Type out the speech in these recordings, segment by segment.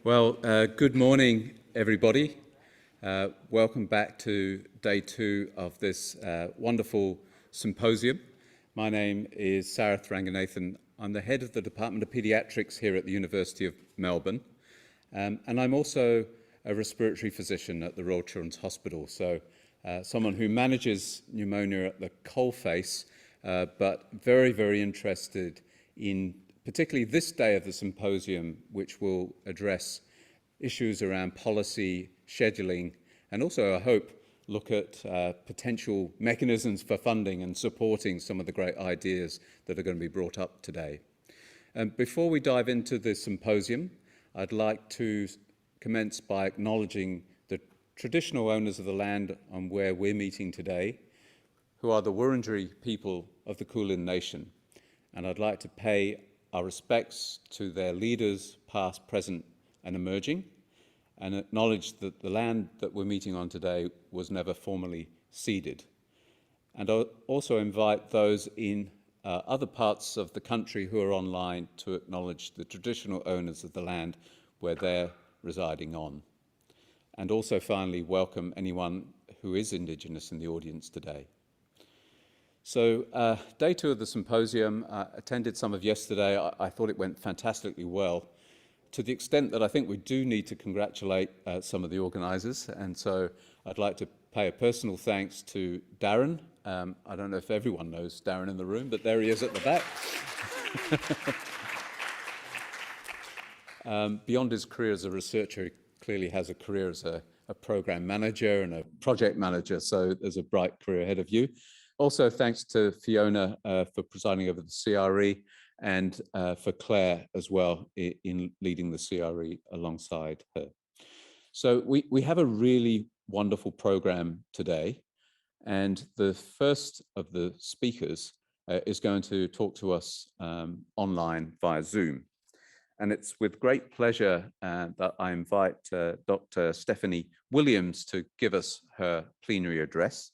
Well, good morning, everybody. Welcome back to day 2 of this wonderful symposium. My name is Sarath Ranganathan. I'm the head of the Department of Paediatrics here at the University of Melbourne. And I'm also a respiratory physician at the Royal Children's Hospital. So someone who manages pneumonia at the coalface, but very, very interested in particularly this day of the symposium, which will address issues around policy, scheduling, and also, I hope, look at potential mechanisms for funding and supporting some of the great ideas that are going to be brought up today. Before we dive into the symposium, I'd like to commence by acknowledging the traditional owners of the land on where we're meeting today, who are the Wurundjeri people of the Kulin Nation. And I'd like to pay our respects to their leaders, past, present, and emerging, and acknowledge that the land that we're meeting on today was never formally ceded. And I'll also invite those in other parts of the country who are online to acknowledge the traditional owners of the land where they're residing on. And also finally welcome anyone who is Indigenous in the audience today. So day 2 of the symposium, attended some of yesterday. I thought it went fantastically well, to the extent that I think we do need to congratulate some of the organisers. And so I'd like to pay a personal thanks to Darren. I don't know if everyone knows Darren in the room, but there he is at the back. Beyond his career as a researcher, he clearly has a career as a program manager and a project manager. So there's a bright career ahead of you. Also, thanks to Fiona for presiding over the CRE and for Claire as well in leading the CRE alongside her. So we have a really wonderful program today. And the first of the speakers is going to talk to us online via Zoom. And it's with great pleasure that I invite Dr. Stephanie Williams to give us her plenary address.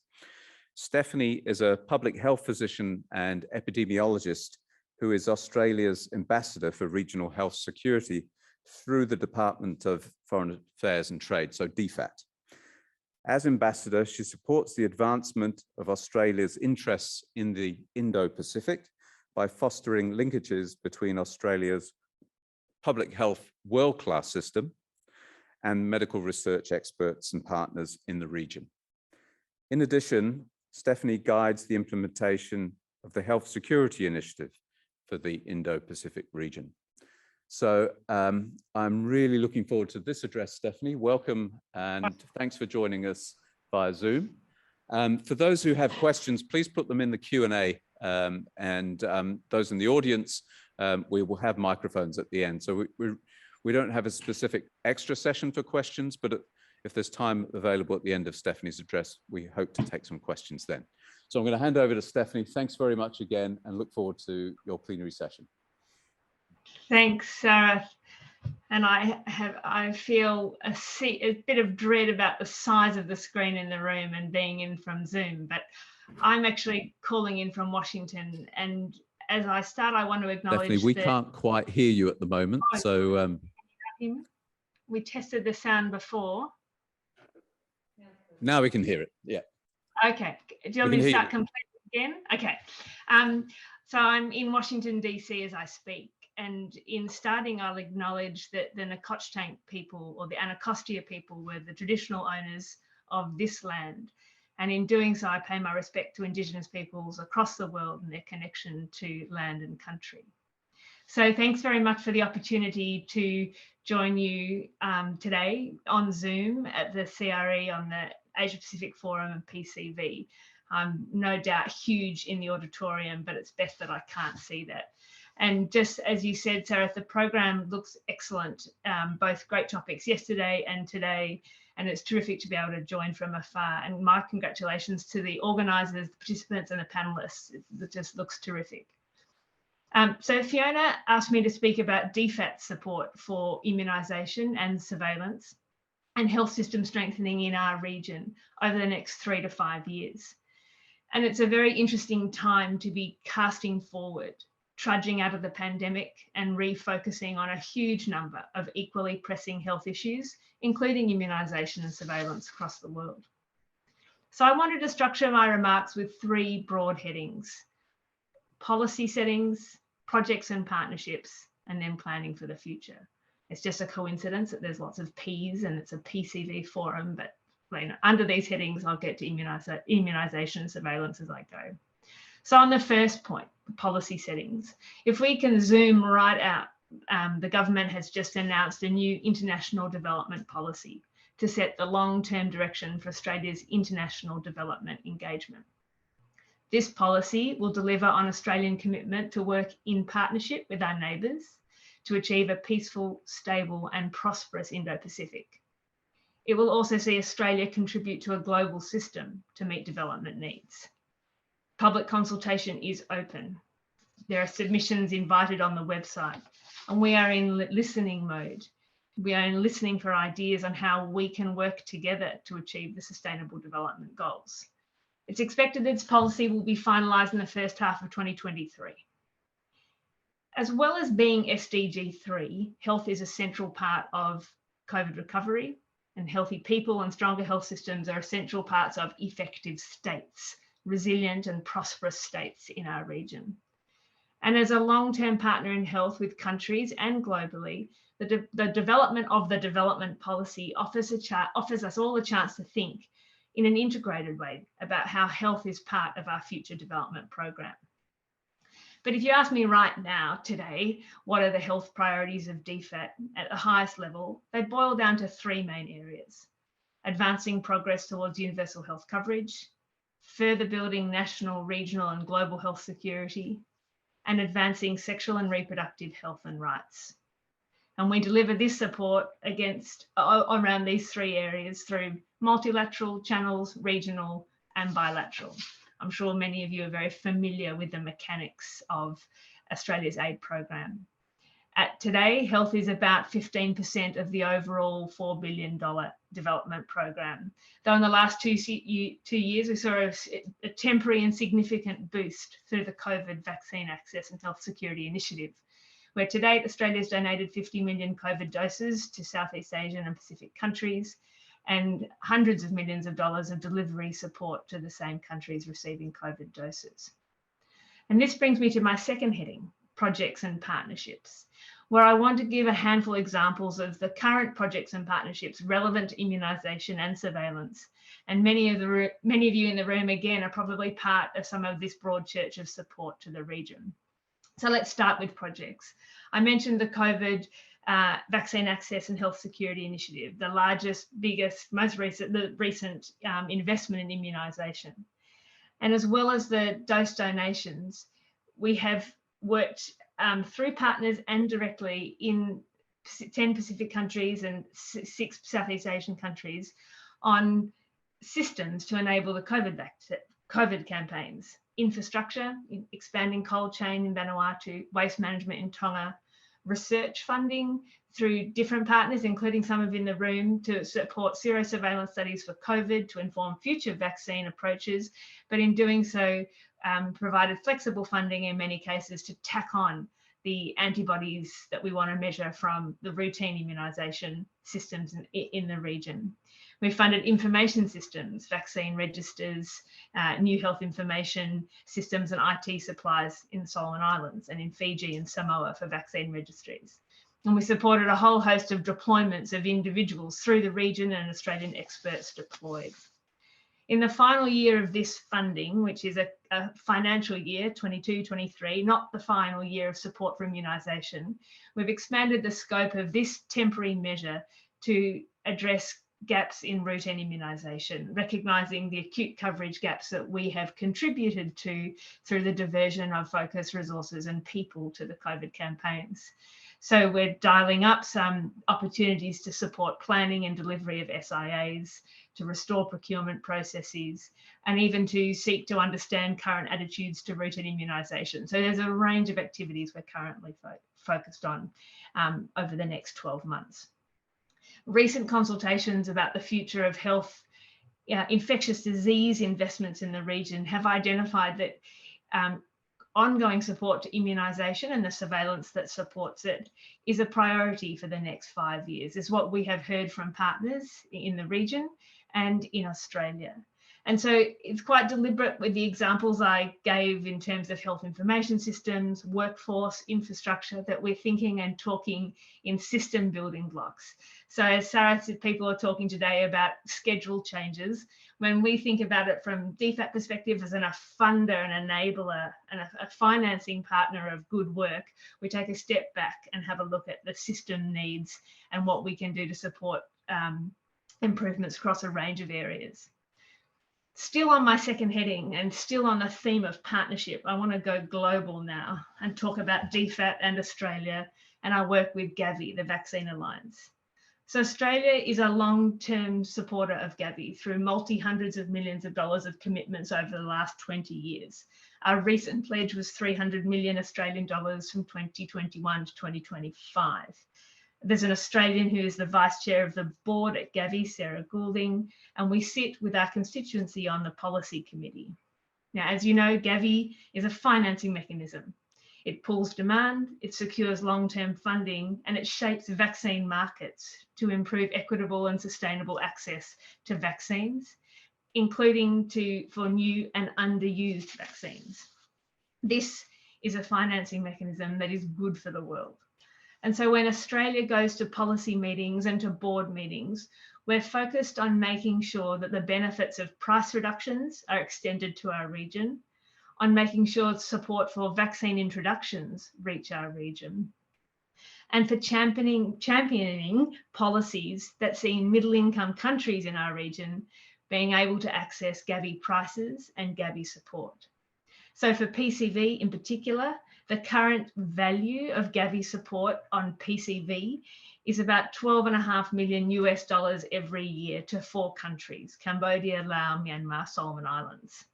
Stephanie is a public health physician and epidemiologist who is Australia's ambassador for regional health security through the Department of Foreign Affairs and Trade, so DFAT. As ambassador, she supports the advancement of Australia's interests in the Indo-Pacific by fostering linkages between Australia's public health world-class system and medical research experts and partners in the region. In addition, Stephanie guides the implementation of the Health Security Initiative for the Indo-Pacific region. So I'm really looking forward to this address, Stephanie. Welcome and thanks for joining us via Zoom. For those who have questions, please put them in the Q&A and those in the audience, we will have microphones at the end. So we don't have a specific extra session for questions, but if there's time available at the end of Stephanie's address, we hope to take some questions then. So I'm going to hand over to Stephanie. Thanks very much again and look forward to your plenary session. Thanks, Sarah. And I feel a bit of dread about the size of the screen in the room and being in from Zoom, but I'm actually calling in from Washington. And as I start, I want to acknowledge Stephanie, we can't quite hear you at the moment. So we tested the sound before. Now we can hear it, yeah. Okay, do you want me to start completely again? Okay, so I'm in Washington, DC as I speak. And in starting, I'll acknowledge that the Nacotchtank people or the Anacostia people were the traditional owners of this land. And in doing so, I pay my respect to Indigenous peoples across the world and their connection to land and country. So thanks very much for the opportunity to join you today on Zoom at the CRE on the Asia Pacific Forum and PCV. No doubt huge in the auditorium, but it's best that I can't see that. And just as you said, Sarah, the program looks excellent, both great topics yesterday and today, and it's terrific to be able to join from afar. And my congratulations to the organisers, the participants and the panellists. It just looks terrific. So Fiona asked me to speak about DFAT support for immunisation and surveillance and health system strengthening in our region over the next 3 to 5 years. And it's a very interesting time to be casting forward. trudging out of the pandemic and refocusing on a huge number of equally pressing health issues, including immunisation and surveillance across the world. So I wanted to structure my remarks with three broad headings: policy settings, projects and partnerships, and then planning for the future. It's just a coincidence that there's lots of Ps and it's a PCV forum, but under these headings, I'll get to immunisation and surveillance as I go. So on the first point, policy settings, if we can zoom right out, the government has just announced a new international development policy to set the long-term direction for Australia's international development engagement. This policy will deliver on Australian commitment to work in partnership with our neighbours to achieve a peaceful, stable and prosperous Indo-Pacific. It will also see Australia contribute to a global system to meet development needs. Public consultation is open. There are submissions invited on the website, and we are in listening mode. We are in listening for ideas on how we can work together to achieve the Sustainable Development Goals. It's expected that this policy will be finalised in the first half of 2023. As well as being SDG 3, health is a central part of COVID recovery, and healthy people and stronger health systems are essential parts of effective states, resilient and prosperous states in our region. And as a long-term partner in health with countries and globally, the development of the development policy offers us all a chance to think in an integrated way about how health is part of our future development program. But if you ask me right now, today, what are the health priorities of DFAT at the highest level, they boil down to three main areas: advancing progress towards universal health coverage, further building national, regional and global health security, and advancing sexual and reproductive health and rights. And we deliver this support around these three areas through multilateral channels, regional and bilateral. I'm sure many of you are very familiar with the mechanics of Australia's aid program. Today, health is about 15% of the overall $4 billion development program. Though in the last two years, we saw a temporary and significant boost through the COVID Vaccine Access and Health Security Initiative, where to date, Australia's donated 50 million COVID doses to Southeast Asian and Pacific countries, and hundreds of millions of dollars of delivery support to the same countries receiving COVID doses. And this brings me to my second heading, projects and partnerships, where I want to give a handful of examples of the current projects and partnerships relevant to immunisation and surveillance. And many of you in the room, again, are probably part of some of this broad church of support to the region. So let's start with projects. I mentioned the COVID Vaccine Access and Health Security Initiative, the largest, biggest, most recent investment in immunisation. And as well as the dose donations, we have worked through partners and directly in 10 Pacific countries and 6 Southeast Asian countries on systems to enable the COVID campaigns, infrastructure, expanding cold chain in Vanuatu, waste management in Tonga, research funding through different partners, including some of in the room, to support serosurveillance studies for COVID to inform future vaccine approaches, but in doing so, provided flexible funding in many cases to tack on the antibodies that we want to measure from the routine immunisation systems in the region. We funded information systems, vaccine registers, new health information systems and IT supplies in the Solomon Islands and in Fiji and Samoa for vaccine registries. And we supported a whole host of deployments of individuals through the region and Australian experts deployed. In the final year of this funding, which is a financial year, 22-23, not the final year of support for immunisation, we've expanded the scope of this temporary measure to address gaps in routine immunisation, recognising the acute coverage gaps that we have contributed to through the diversion of focus, resources and people to the COVID campaigns. So we're dialing up some opportunities to support planning and delivery of SIAs, to restore procurement processes, and even to seek to understand current attitudes to routine immunisation. So there's a range of activities we're currently focused on over the next 12 months. Recent consultations about the future of health, infectious disease investments in the region have identified that ongoing support to immunisation and the surveillance that supports it is a priority for the next 5 years, is what we have heard from partners in the region and in Australia. And so it's quite deliberate with the examples I gave in terms of health information systems, workforce, infrastructure, that we're thinking and talking in system building blocks. So as Sarah said, people are talking today about schedule changes. When we think about it from DFAT perspective as a funder, an enabler, and a financing partner of good work, we take a step back and have a look at the system needs and what we can do to support improvements across a range of areas. Still on my second heading and still on the theme of partnership, I want to go global now and talk about DFAT and Australia and our work with Gavi, the Vaccine Alliance. So Australia is a long-term supporter of Gavi through multi-hundreds of millions of dollars of commitments over the last 20 years. Our recent pledge was 300 million Australian dollars from 2021 to 2025. There's an Australian who is the vice chair of the board at Gavi, Sarah Goulding, and we sit with our constituency on the policy committee. Now, as you know, Gavi is a financing mechanism. It pools demand, it secures long-term funding, and it shapes vaccine markets to improve equitable and sustainable access to vaccines, including for new and underused vaccines. This is a financing mechanism that is good for the world. And so when Australia goes to policy meetings and to board meetings, we're focused on making sure that the benefits of price reductions are extended to our region, on making sure support for vaccine introductions reach our region, and for championing policies that see middle-income countries in our region being able to access Gavi prices and Gavi support. So for PCV in particular, the current value of Gavi support on PCV is about $12.5 million every year to 4 countries: Cambodia, Laos, Myanmar, Solomon Islands.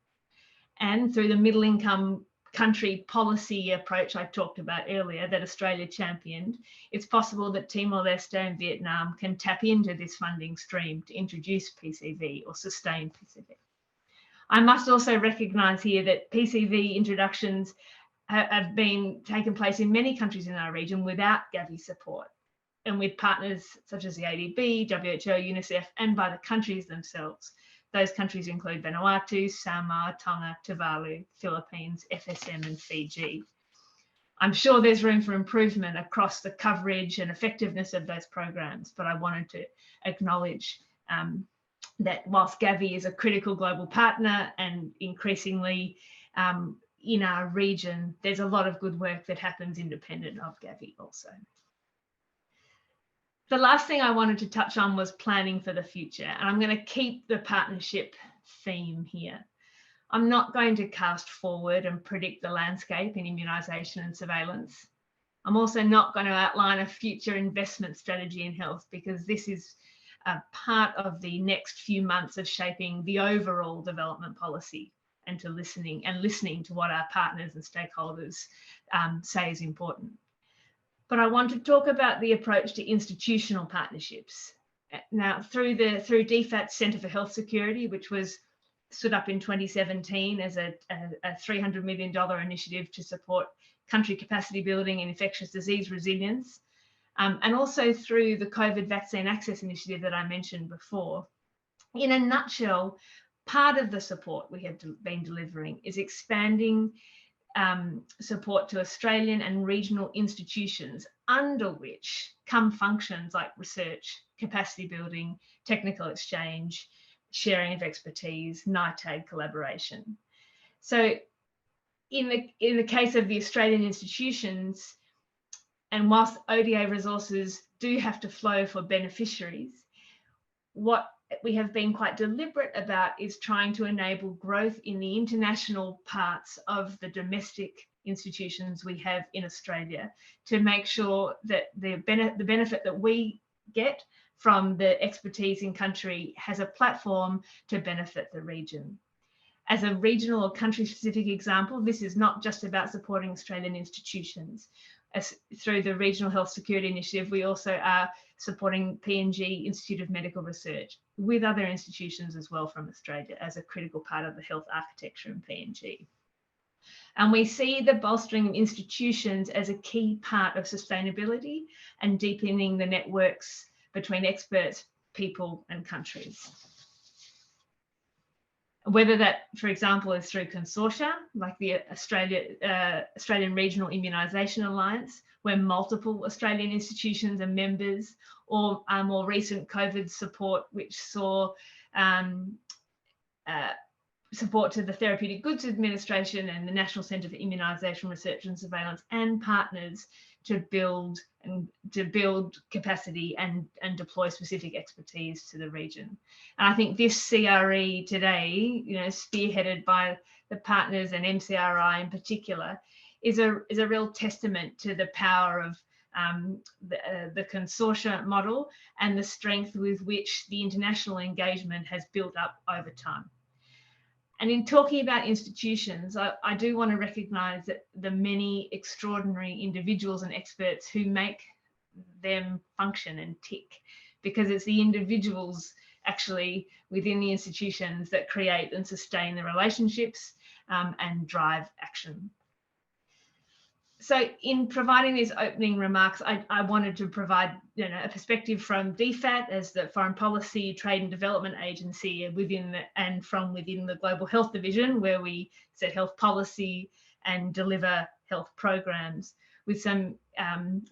And through the middle income country policy approach I talked about earlier that Australia championed, it's possible that Timor-Leste and Vietnam can tap into this funding stream to introduce PCV or sustain PCV. I must also recognise here that PCV introductions have been taken place in many countries in our region without Gavi support, and with partners such as the ADB, WHO, UNICEF, and by the countries themselves. Those countries include Vanuatu, Samoa, Tonga, Tuvalu, Philippines, FSM, and Fiji. I'm sure there's room for improvement across the coverage and effectiveness of those programs, but I wanted to acknowledge that whilst Gavi is a critical global partner and increasingly in our region, there's a lot of good work that happens independent of Gavi also. The last thing I wanted to touch on was planning for the future, and I'm going to keep the partnership theme here. I'm not going to cast forward and predict the landscape in immunisation and surveillance. I'm also not going to outline a future investment strategy in health, because this is a part of the next few months of shaping the overall development policy and to listening to what our partners and stakeholders say is important. But I want to talk about the approach to institutional partnerships. Now, through DFAT's Centre for Health Security, which was stood up in 2017 as a $300 million initiative to support country capacity building and infectious disease resilience, and also through the COVID Vaccine Access Initiative that I mentioned before. In a nutshell, part of the support we have been delivering is expanding support to Australian and regional institutions, under which come functions like research, capacity building, technical exchange, sharing of expertise, NITAG collaboration. So in the case of the Australian institutions, and whilst ODA resources do have to flow for beneficiaries, what we have been quite deliberate about is trying to enable growth in the international parts of the domestic institutions we have in Australia, to make sure that the benefit that we get from the expertise in country has a platform to benefit the region. As a regional or country-specific example, this is not just about supporting Australian institutions. Through the Regional Health Security Initiative, we also are supporting PNG Institute of Medical Research with other institutions as well from Australia as a critical part of the health architecture in PNG. And we see the bolstering of institutions as a key part of sustainability and deepening the networks between experts, people, and countries. Whether that, for example, is through consortia, like the Australian Regional Immunisation Alliance, where multiple Australian institutions are members, or more recent COVID support, which saw support to the Therapeutic Goods Administration and the National Centre for Immunisation Research and Surveillance, and partners to build capacity and deploy specific expertise to the region. And I think this CRE today, spearheaded by the partners and MCRI in particular, is a real testament to the power of the consortia model and the strength with which the international engagement has built up over time. And in talking about institutions, I do want to recognise that the many extraordinary individuals and experts who make them function and tick, because it's the individuals actually within the institutions that create and sustain the relationships and drive action. So in providing these opening remarks, I wanted to provide a perspective from DFAT as the Foreign Policy, Trade and Development Agency within the Global Health Division, where we set health policy and deliver health programs, with some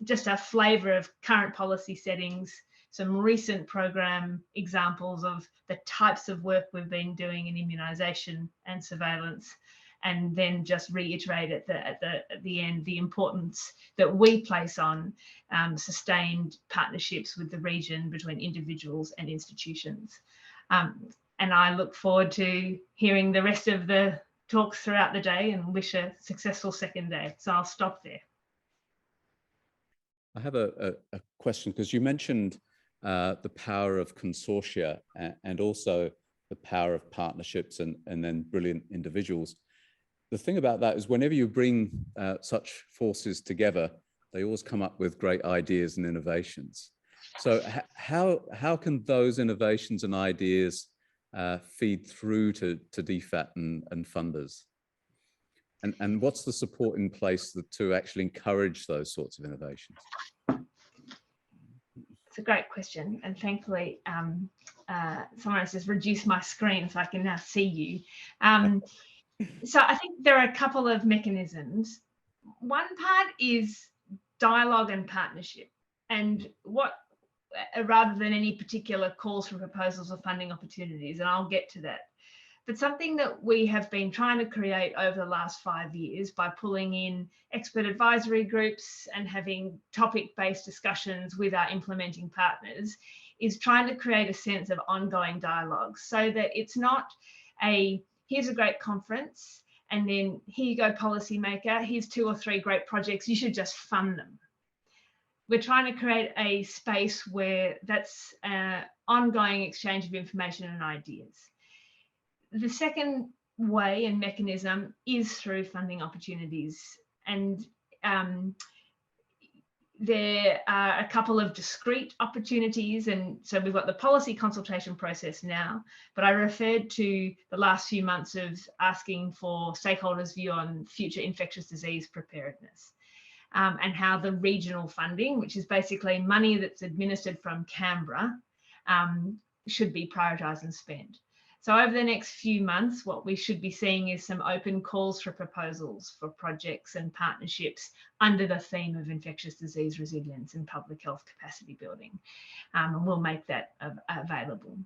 just a flavour of current policy settings, some recent program examples of the types of work we've been doing in immunisation and surveillance, and then just reiterate at the end the importance that we place on sustained partnerships with the region between individuals and institutions. And I look forward to hearing the rest of the talks throughout the day and wish a successful second day. So I'll stop there. I have a question, because you mentioned the power of consortia and also the power of partnerships and then brilliant individuals. The thing about that is whenever you bring such forces together, they always come up with great ideas and innovations. So how can those innovations and ideas feed through to DFAT and funders? And what's the support in place to actually encourage those sorts of innovations? It's a great question. And thankfully, someone has just reduced my screen so I can now see you. So I think there are a couple of mechanisms. One part is dialogue and partnership, and rather than any particular calls for proposals or funding opportunities, and I'll get to that. But something that we have been trying to create over the last 5 years by pulling in expert advisory groups and having topic-based discussions with our implementing partners is trying to create a sense of ongoing dialogue, so that it's not here's a great conference, and then here you go, policymaker, here's 2 or 3 great projects, you should just fund them. We're trying to create a space where that's ongoing exchange of information and ideas. The second way and mechanism is through funding opportunities. And there are a couple of discrete opportunities, and so we've got the policy consultation process now, but I referred to the last few months of asking for stakeholders' view on future infectious disease preparedness, and how the regional funding, which is basically money that's administered from Canberra, should be prioritised and spent. So over the next few months, what we should be seeing is some open calls for proposals for projects and partnerships under the theme of infectious disease resilience and public health capacity building. And we'll make that available.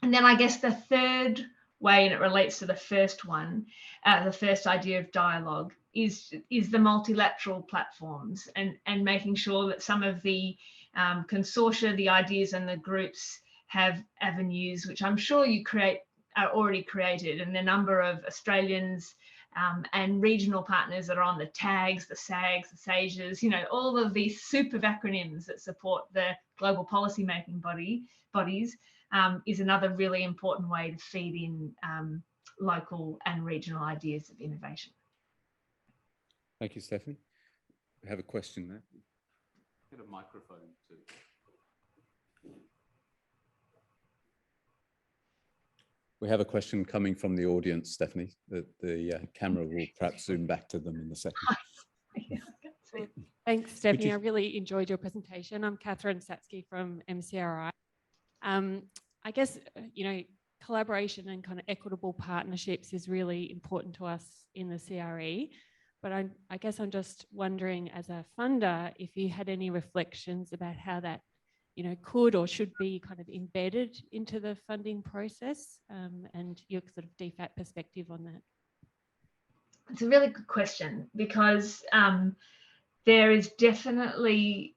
And then I guess the third way, and it relates to the first one, the first idea of dialogue, is the multilateral platforms and making sure that some of the consortia, the ideas and the groups have avenues, which I'm sure you are already created, and the number of Australians and regional partners that are on the TAGs, the SAGs, the SAGES, all of these soup of acronyms that support the global policymaking bodies is another really important way to feed in local and regional ideas of innovation. Thank you, Stephanie. We have a question there. Get a microphone too. We have a question coming from the audience, Stephanie. The camera will perhaps zoom back to them in a second. Thanks, Stephanie. I really enjoyed your presentation. I'm Catherine Satsky from MCRI. I guess, collaboration and kind of equitable partnerships is really important to us in the CRE. But I guess I'm just wondering, as a funder, if you had any reflections about how that, could or should be kind of embedded into the funding process, and your sort of DFAT perspective on that. It's a really good question, because there is definitely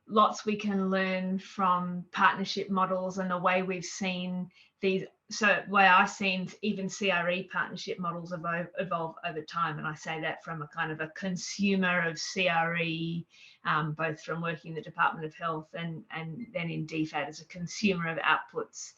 lots we can learn from partnership models and the way we've seen these. So way I've seen even CRE partnership models evolve over time. And I say that from a kind of a consumer of CRE, both from working in the Department of Health and then in DFAT as a consumer of outputs.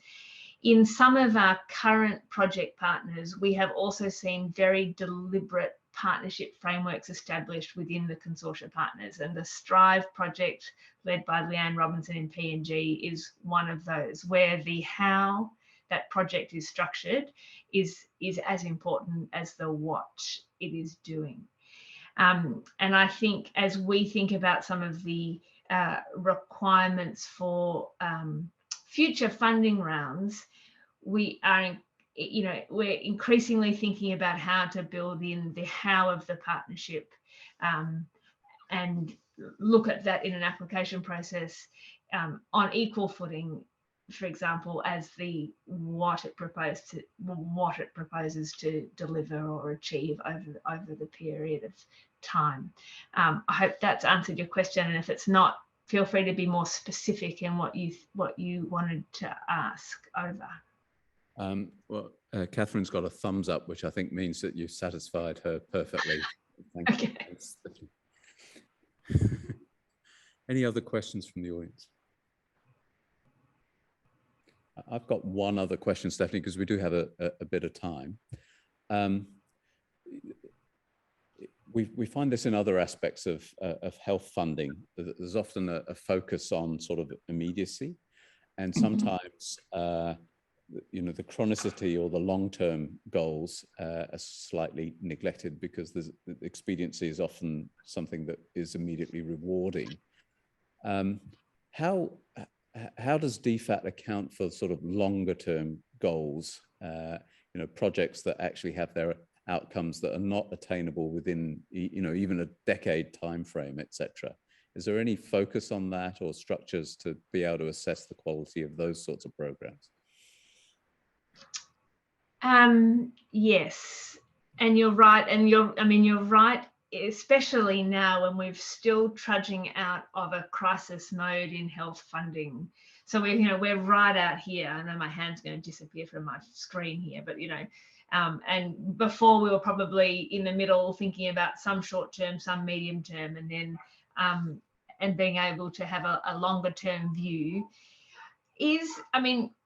In some of our current project partners, we have also seen very deliberate partnership frameworks established within the consortia partners, and the Strive project led by Leanne Robinson in PNG is one of those, where the how that project is structured is as important as the what it is doing. And I think as we think about some of the requirements for future funding rounds, we're increasingly thinking about how to build in the how of the partnership, and look at that in an application process on equal footing, for example, as the what it proposes to deliver or achieve over the period of time. I hope that's answered your question, and if it's not, feel free to be more specific in what you wanted to ask over. Catherine's got a thumbs up, which I think means that you satisfied her perfectly. Thank you. Any other questions from the audience? I've got one other question, Stephanie, because we do have a bit of time. We find this in other aspects of health funding. There's often a focus on sort of immediacy, and sometimes the chronicity or the long-term goals are slightly neglected, because the expediency is often something that is immediately rewarding. How does DFAT account for sort of longer-term goals, projects that actually have their outcomes that are not attainable within, even a decade timeframe, etc.? Is there any focus on that or structures to be able to assess the quality of those sorts of programs? Yes, and you're right, and you're right, especially now when we're still trudging out of a crisis mode in health funding. So we're right out here. I know my hand's going to disappear from my screen here, but and before we were probably in the middle thinking about some short term, some medium term, and then and being able to have a longer term view.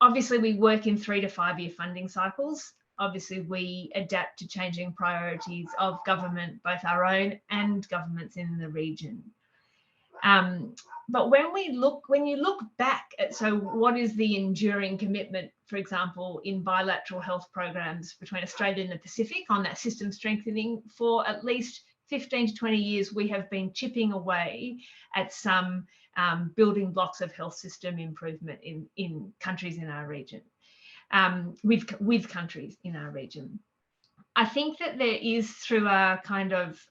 Obviously we work in 3 to 5 year funding cycles. Obviously we adapt to changing priorities of government, both our own and governments in the region. But when you look back at, so what is the enduring commitment, for example, in bilateral health programs between Australia and the Pacific on that system strengthening, for at least 15 to 20 years, we have been chipping away at some building blocks of health system improvement in countries in our region, with countries in our region. I think that there is, through a kind of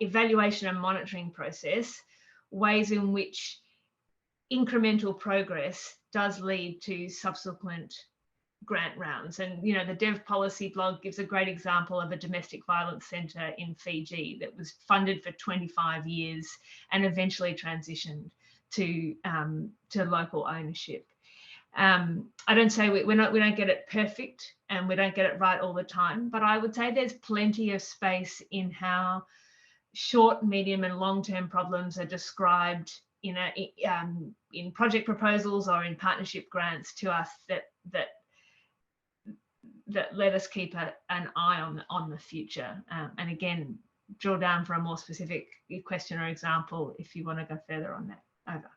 evaluation and monitoring process, ways in which incremental progress does lead to subsequent grant rounds. And the Dev Policy blog gives a great example of a domestic violence centre in Fiji that was funded for 25 years and eventually transitioned to local ownership. I don't say we don't get it perfect and we don't get it right all the time, but I would say there's plenty of space in how short, medium and long-term problems are described in project proposals or in partnership grants to us that let us keep an eye on the future. And again, drill down for a more specific question or example if you want to go further on that. Over.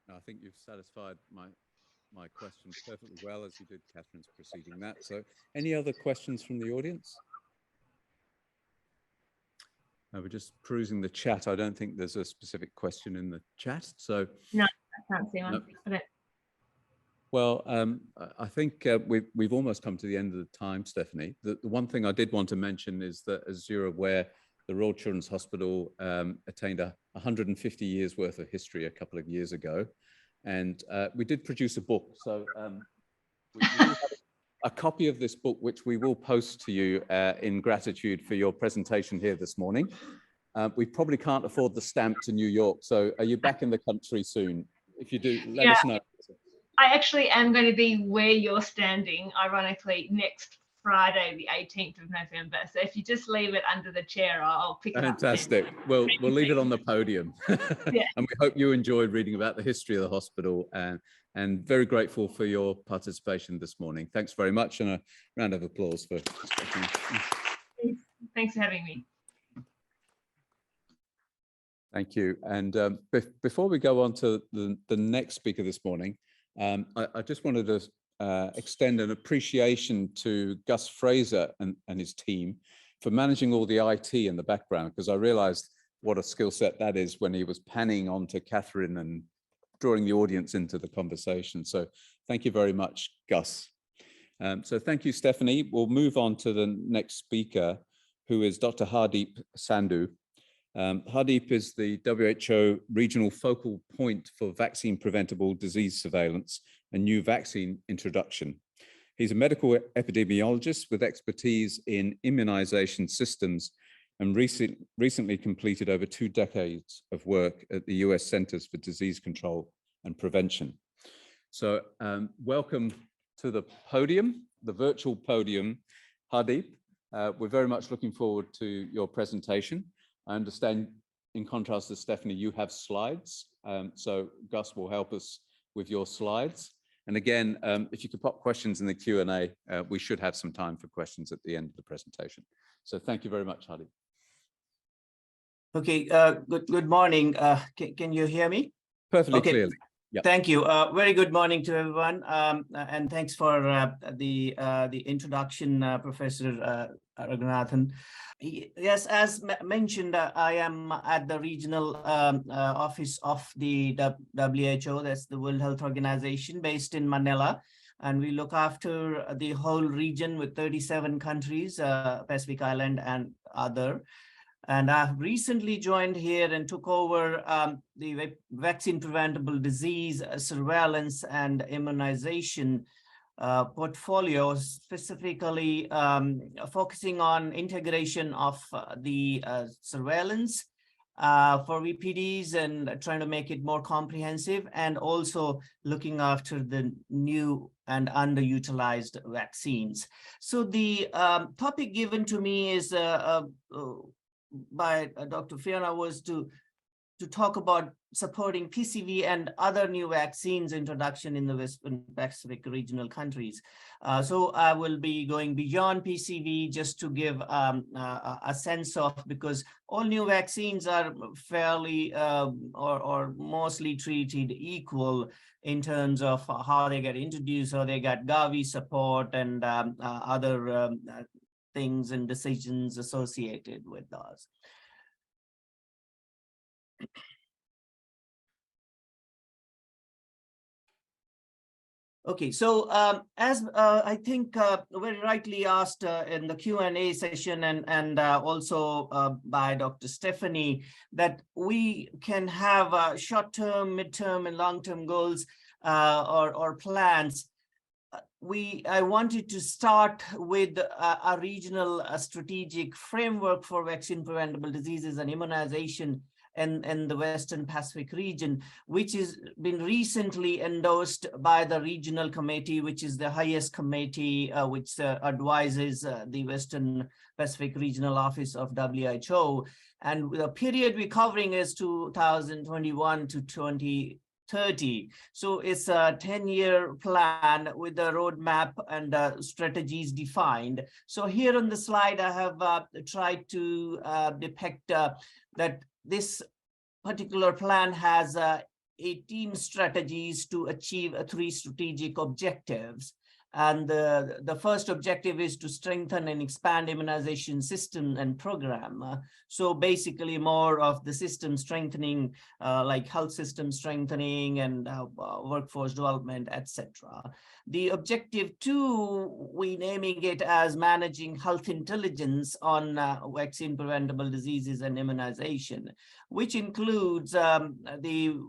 I think you've satisfied my question perfectly well, as you did Catherine's preceding that. So any other questions from the audience? We're just perusing the chat. I don't think there's a specific question in the chat. So no, I can't see one. No. Well, I think we've almost come to the end of the time, Stephanie. The one thing I did want to mention is that, as you're aware, the Royal Children's Hospital attained 150 years worth of history a couple of years ago. And we did produce a book. So we do have a copy of this book, which we will post to you in gratitude for your presentation here this morning. We probably can't afford the stamp to New York. So are you back in the country soon? If you do, let us know. I actually am going to be where you're standing, ironically, next Friday, the 18th of November. So if you just leave it under the chair, I'll pick it up. Fantastic. We'll leave it on the podium. Yeah. And we hope you enjoyed reading about the history of the hospital, and very grateful for your participation this morning. Thanks very much, and a round of applause for Thanks for having me. Thank you. And before we go on to the next speaker this morning, I just wanted to extend an appreciation to Gus Fraser and his team for managing all the IT in the background, because I realized what a skill set that is when he was panning on to Catherine and drawing the audience into the conversation. So thank you very much, Gus. So thank you, Stephanie. We'll move on to the next speaker, who is Dr. Hardeep Sandhu. Hardeep is the WHO regional focal point for vaccine preventable disease surveillance and new vaccine introduction. He's a medical epidemiologist with expertise in immunization systems and recently completed over 2 decades of work at the US Centers for Disease Control and Prevention. So welcome to the podium, the virtual podium, Hardeep. We're very much looking forward to your presentation. I understand, in contrast to Stephanie, you have slides. So Gus will help us with your slides. And again, if you could pop questions in the Q&A, we should have some time for questions at the end of the presentation. So thank you very much, Hardeep. Okay, good morning. Can you hear me? Perfectly clearly. Yep. Thank you. Very good morning to everyone, and thanks for the introduction, Professor Raghunathan. Yes, as mentioned, I am at the regional office of the WHO, that's the World Health Organization, based in Manila, and we look after the whole region with 37 countries, Pacific Island and other. And I've recently joined here and took over the vaccine preventable disease surveillance and immunization portfolio, specifically focusing on integration of the surveillance for VPDs and trying to make it more comprehensive, and also looking after the new and underutilized vaccines. So the topic given to me is by Dr. Fiona was to talk about supporting PCV and other new vaccines introduction in the Western Pacific regional countries. So I will be going beyond PCV just to give a sense of, because all new vaccines are fairly or mostly treated equal in terms of how they get introduced, or they got Gavi support and other things and decisions associated with those. Okay, so as I think very rightly asked in the Q&A session and also by Dr. Stephanie, that we can have short-term, mid-term, and long-term goals or plans. I wanted to start with a regional strategic framework for vaccine preventable diseases and immunization in the Western Pacific region, which has been recently endorsed by the regional committee, which is the highest committee which advises the Western Pacific Regional Office of WHO. And the period we're covering is 2021 to 2030. So it's a 10-year plan with a roadmap and strategies defined. So here on the slide, I have tried to depict that this particular plan has 18 strategies to achieve 3 strategic objectives. And the first objective is to strengthen and expand immunization system and program. So basically more of the system strengthening, like health system strengthening and workforce development, etc. The objective 2, we naming it as managing health intelligence on vaccine preventable diseases and immunization, which includes the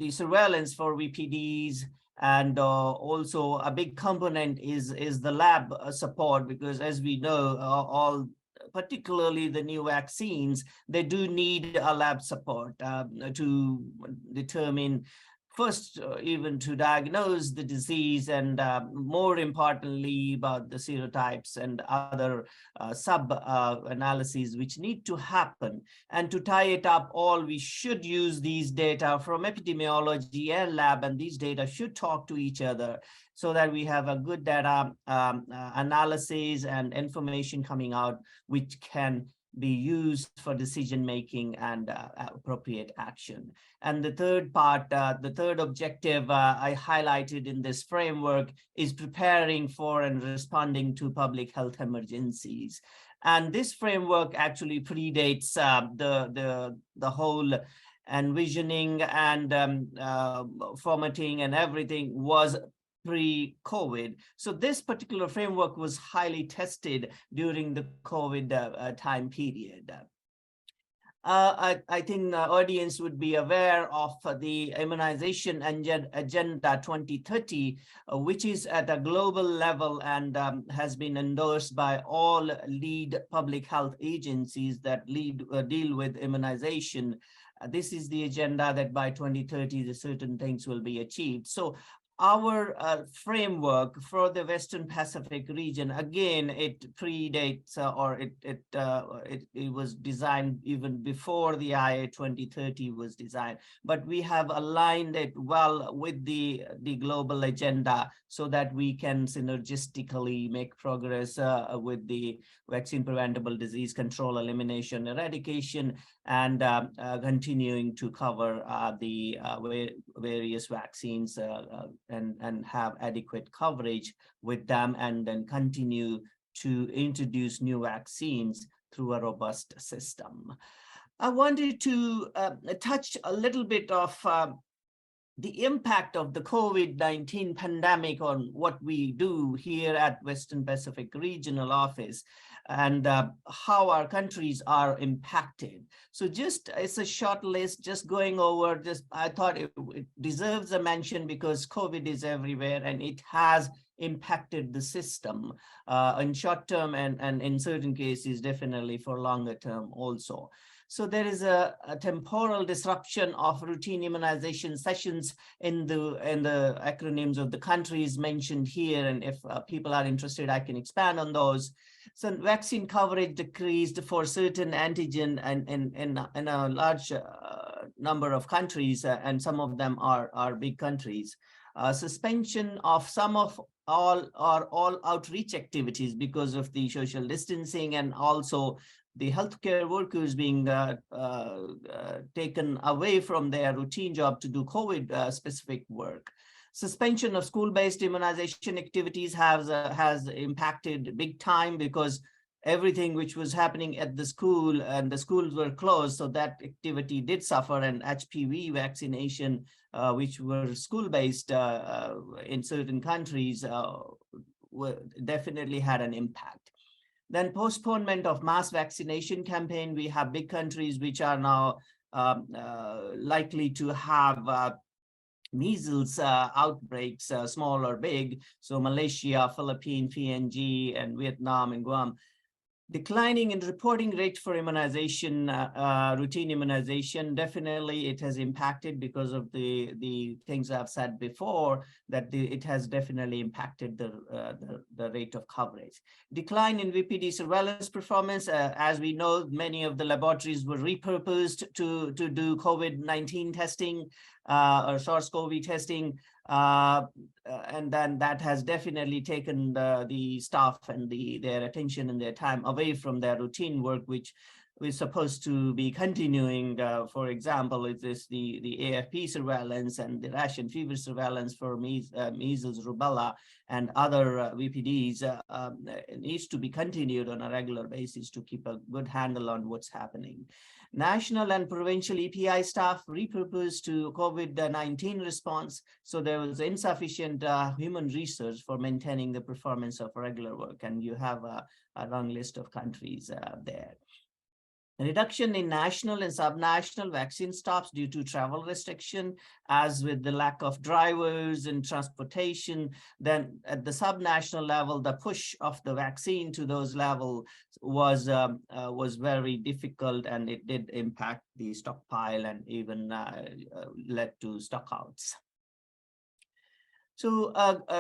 surveillance for VPDs, and also a big component is the lab support, because as we know, particularly the new vaccines, they do need a lab support to determine first, even to diagnose the disease, and more importantly about the serotypes and other sub-analyses which need to happen. And to tie it up all, we should use these data from epidemiology and lab, and these data should talk to each other so that we have a good data analysis and information coming out, which can be used for decision making and appropriate action. And the third part, the third objective I highlighted in this framework is preparing for and responding to public health emergencies. And this framework actually predates the whole envisioning and formatting and everything was pre-COVID. So this particular framework was highly tested during the COVID time period. I think the audience would be aware of the Immunization Agenda 2030, which is at a global level and has been endorsed by all lead public health agencies that deal with immunization. This is the agenda that by 2030, the certain things will be achieved. So our framework for the Western Pacific region, again, it predates or it was designed even before the IA 2030 was designed, but we have aligned it well with the global agenda so that we can synergistically make progress with the vaccine preventable disease control, elimination, eradication, and continuing to cover the various vaccines and have adequate coverage with them, and then continue to introduce new vaccines through a robust system. I wanted to touch a little bit of the impact of the COVID-19 pandemic on what we do here at Western Pacific Regional Office, and how our countries are impacted. So just, it's a short list, just going over, just I thought it deserves a mention because COVID is everywhere and it has impacted the system in short term and in certain cases, definitely for longer term also. So there is a temporal disruption of routine immunization sessions in the acronyms of the countries mentioned here. And if people are interested, I can expand on those. So vaccine coverage decreased for certain antigen in a large number of countries, and some of them are big countries. Suspension of some of all outreach activities because of the social distancing, and also the healthcare workers being taken away from their routine job to do COVID specific work. Suspension of school-based immunization activities has impacted big time because everything which was happening at the school and the schools were closed, so that activity did suffer, and HPV vaccination, which were school-based in certain countries, definitely had an impact. Then postponement of mass vaccination campaign. We have big countries which are now likely to have measles outbreaks, small or big. So Malaysia, Philippines, PNG, and Vietnam and Guam. Declining in reporting rate for immunization, routine immunization, definitely it has impacted because of the things I've said before, that it has definitely impacted the rate of coverage. Decline in VPD surveillance performance, as we know, many of the laboratories were repurposed to do COVID-19 testing or SARS-CoV testing. And then that has definitely taken the staff and their attention and their time away from their routine work, which we're supposed to be continuing. For example, it is the AFP surveillance and the rash and fever surveillance for measles, rubella, and other VPDs needs to be continued on a regular basis to keep a good handle on what's happening. National and provincial EPI staff repurposed to COVID-19 response, so there was insufficient human resource for maintaining the performance of regular work, and you have a long list of countries there. A reduction in national and subnational vaccine stops due to travel restriction, as with the lack of drivers and transportation. Then at the subnational level, the push of the vaccine to those levels was very difficult, and it did impact the stockpile and even led to stockouts. So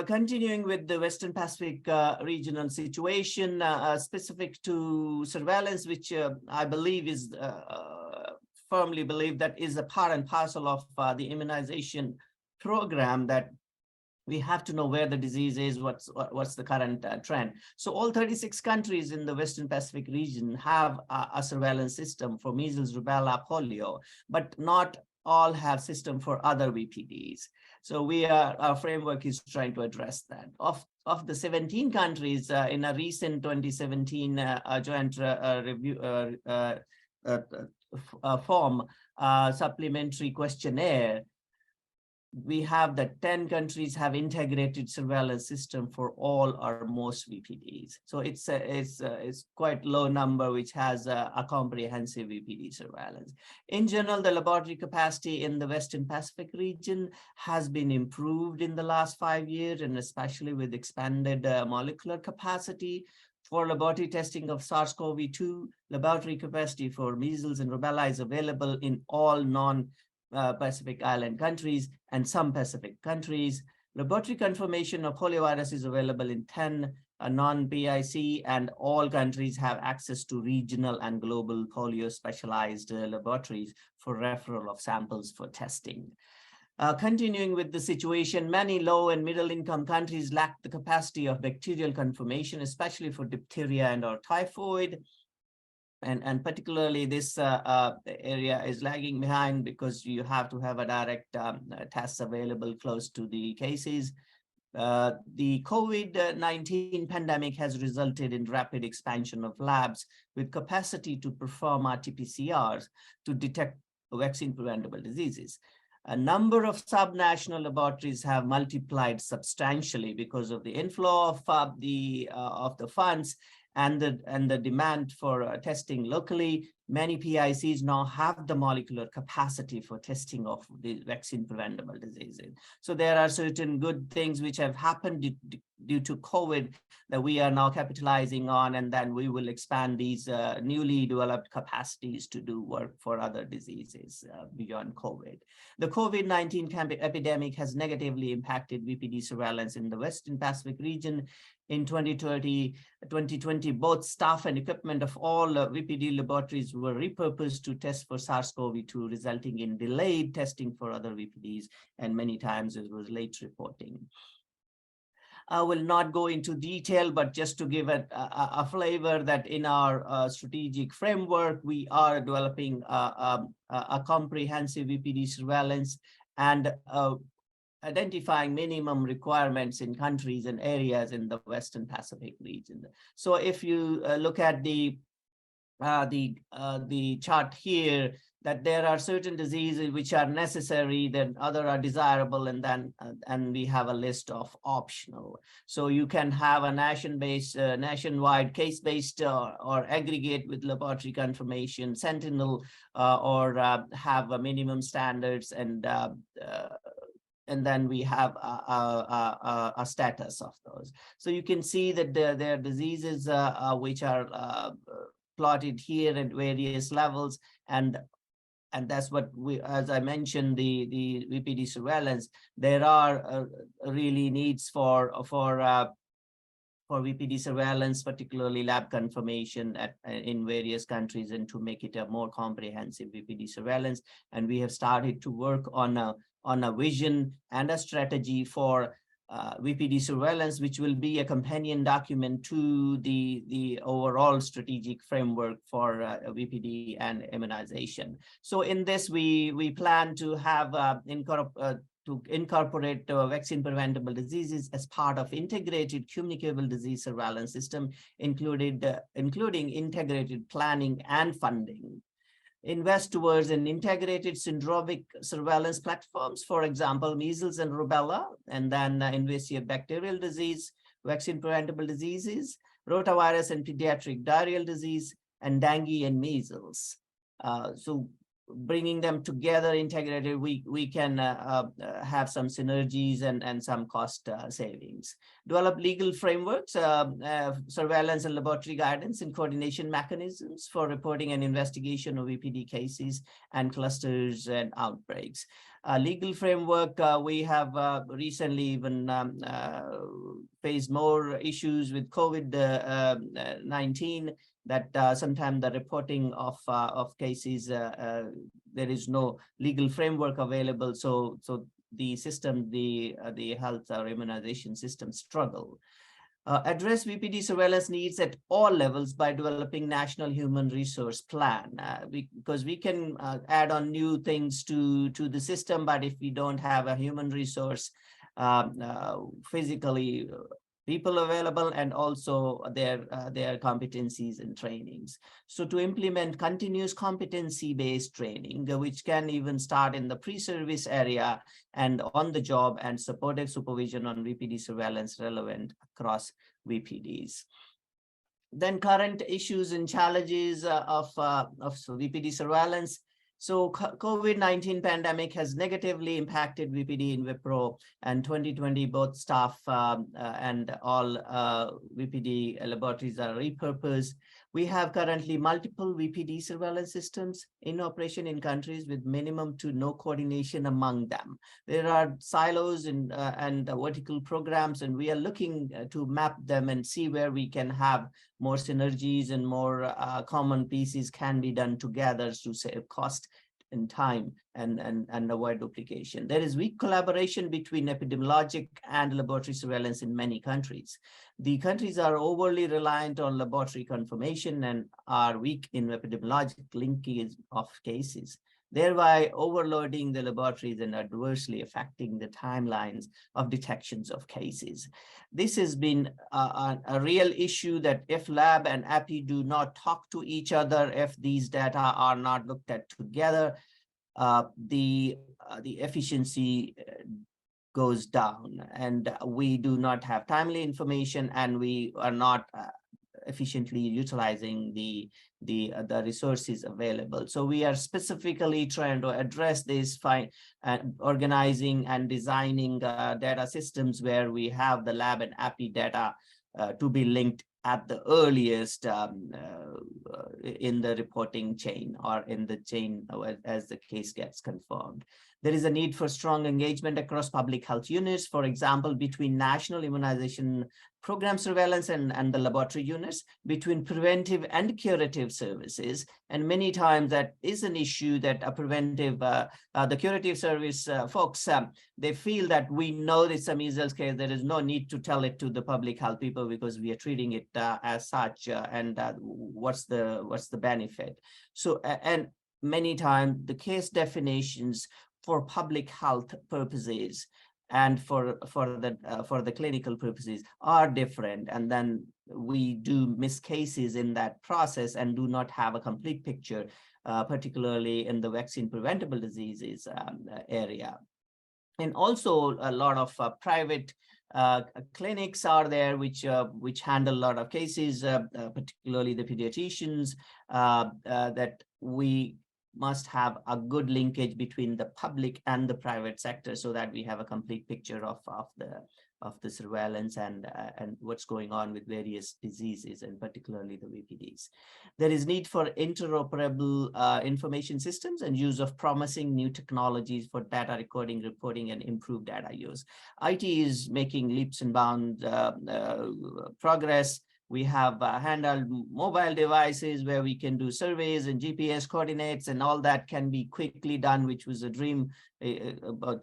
continuing with the Western Pacific regional situation, specific to surveillance, which I believe is firmly believe that is a part and parcel of the immunization program, that we have to know where the disease is, what's the current trend. So all 36 countries in the Western Pacific region have a surveillance system for measles, rubella, polio, but not all have system for other VPDs. So our framework is trying to address that. Of the 17 countries in a recent 2017 joint review form supplementary questionnaire, we have that 10 countries have integrated surveillance system for all or most VPDs. So it's quite low number which has a comprehensive VPD surveillance. In general, the laboratory capacity in the Western Pacific region has been improved in the last 5 years, and especially with expanded molecular capacity. For laboratory testing of SARS-CoV-2, laboratory capacity for measles and rubella is available in all non-Pacific Island countries and some Pacific countries. Laboratory confirmation of poliovirus is available in 10 non-PIC, and all countries have access to regional and global polio specialized laboratories for referral of samples for testing. Continuing with the situation, many low and middle income countries lack the capacity of bacterial confirmation, especially for diphtheria and or typhoid. And particularly this area is lagging behind because you have to have a direct tests available close to the cases. The COVID-19 pandemic has resulted in rapid expansion of labs with capacity to perform RT-PCRs to detect vaccine preventable diseases. A number of subnational laboratories have multiplied substantially because of the inflow of the funds and the demand for testing locally. Many PICs now have the molecular capacity for testing of the vaccine preventable diseases. So there are certain good things which have happened due to COVID that we are now capitalizing on, and then we will expand these newly developed capacities to do work for other diseases beyond COVID. The COVID-19 epidemic has negatively impacted VPD surveillance in the Western Pacific region. In 2020, both staff and equipment of all VPD laboratories were repurposed to test for SARS-CoV-2, resulting in delayed testing for other VPDs, and many times it was late reporting. I will not go into detail, but just to give it a flavor that in our strategic framework, we are developing a comprehensive VPD surveillance and identifying minimum requirements in countries and areas in the Western Pacific region. So if you look at the chart here, that there are certain diseases which are necessary, then other are desirable, and then we have a list of optional. So you can have a nationwide case-based or aggregate with laboratory confirmation, sentinel, or have a minimum standards, and then we have a status of those. So you can see that there are diseases which are plotted here at various levels, and that's what we, as I mentioned, the VPD surveillance. There are really needs for VPD surveillance, particularly lab confirmation in various countries, and to make it a more comprehensive VPD surveillance. And we have started to work on a vision and a strategy for VPD surveillance, which will be a companion document to the overall strategic framework for VPD and immunization. So in this, we plan to have incorporate vaccine preventable diseases as part of integrated communicable disease surveillance system, including integrated planning and funding. Invest towards an integrated syndromic surveillance platforms, for example, measles and rubella, and then invasive bacterial disease, vaccine preventable diseases, rotavirus and pediatric diarrheal disease, and dengue and measles. So bringing them together integrated, we can have some synergies and some cost savings. Develop legal frameworks, surveillance and laboratory guidance and coordination mechanisms for reporting and investigation of VPD cases and clusters and outbreaks. Legal framework, we have recently even faced more issues with COVID-19, that sometimes the reporting of cases, there is no legal framework available. So the system, the health or immunization system struggle. Address VPD surveillance needs at all levels by developing national human resource plan, because we can add on new things to the system, but if we don't have a human resource physically people available, and also their competencies and trainings. So to implement continuous competency-based training, which can even start in the pre-service area and on the job, and supported supervision on VPD surveillance relevant across VPDs. Then current issues and challenges of VPD surveillance. So COVID-19 pandemic has negatively impacted VPD in Wipro, and 2020 both staff and all VPD laboratories are repurposed. We have currently multiple VPD surveillance systems in operation in countries with minimum to no coordination among them. There are silos and vertical programs, and we are looking to map them and see where we can have more synergies and more common pieces can be done together to save cost and time and avoid duplication. There is weak collaboration between epidemiologic and laboratory surveillance in many countries. The countries are overly reliant on laboratory confirmation and are weak in epidemiologic linkage of cases, thereby overloading the laboratories and adversely affecting the timelines of detections of cases. This has been a real issue, that if lab and epi do not talk to each other, if these data are not looked at together, the efficiency goes down, and we do not have timely information, and we are not efficiently utilizing the resources available. So we are specifically trying to address this by organizing and designing data systems where we have the lab and epi data to be linked at the earliest in the reporting chain, or in the chain as the case gets confirmed. There is a need for strong engagement across public health units, for example, between national immunization program surveillance and the laboratory units, between preventive and curative services. And many times that is an issue, that a preventive, the curative service folks, they feel that we know it's a measles case, there is no need to tell it to the public health people because we are treating it as such, and what's the benefit? So, and many times the case definitions for public health purposes and for the clinical purposes are different, and then we do miss cases in that process and do not have a complete picture, particularly in the vaccine preventable diseases area. And also a lot of private clinics are there which handle a lot of cases, particularly the pediatricians, that we must have a good linkage between the public and the private sector, so that we have a complete picture of the surveillance and what's going on with various diseases, and particularly the VPDs. There is need for interoperable information systems and use of promising new technologies for data recording, reporting, and improved data use. IT is making leaps and bounds progress. We have handheld mobile devices where we can do surveys and GPS coordinates, and all that can be quickly done, which was a dream about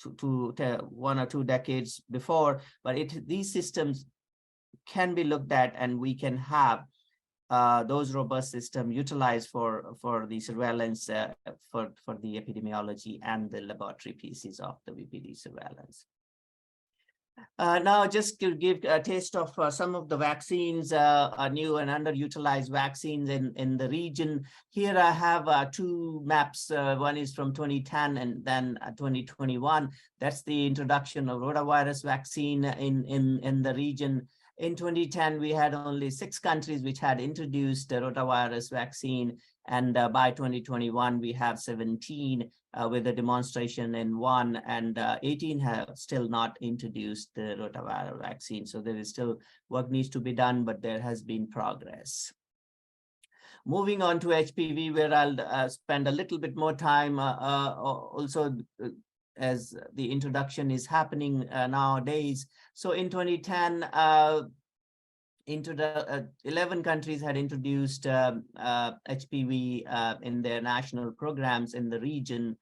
1 or 2 decades before, but these systems can be looked at, and we can have those robust systems utilized for the surveillance for the epidemiology and the laboratory pieces of the VPD surveillance. Now, just to give a taste of some of the vaccines, new and underutilized vaccines in the region. Here I have 2 maps. One is from 2010 and then 2021. That's the introduction of rotavirus vaccine in the region. In 2010, we had only 6 countries which had introduced the rotavirus vaccine. And by 2021, we have 17 with a demonstration in 1, and 18 have still not introduced the rotavirus vaccine. So there is still work needs to be done, but there has been progress. Moving on to HPV, where I'll spend a little bit more time also as the introduction is happening nowadays. So in 2010, 11 countries had introduced HPV in their national programs in the region.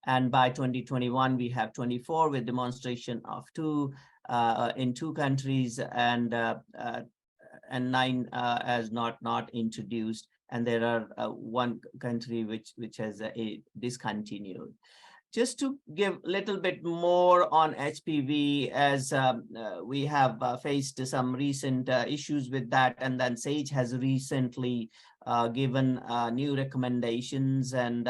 And by 2021, we have 24 with demonstration of 2 in 2 countries, and 9 as not introduced. And there are 1 country which has discontinued. Just to give a little bit more on HPV, as we have faced some recent issues with that, and then SAGE has recently given new recommendations and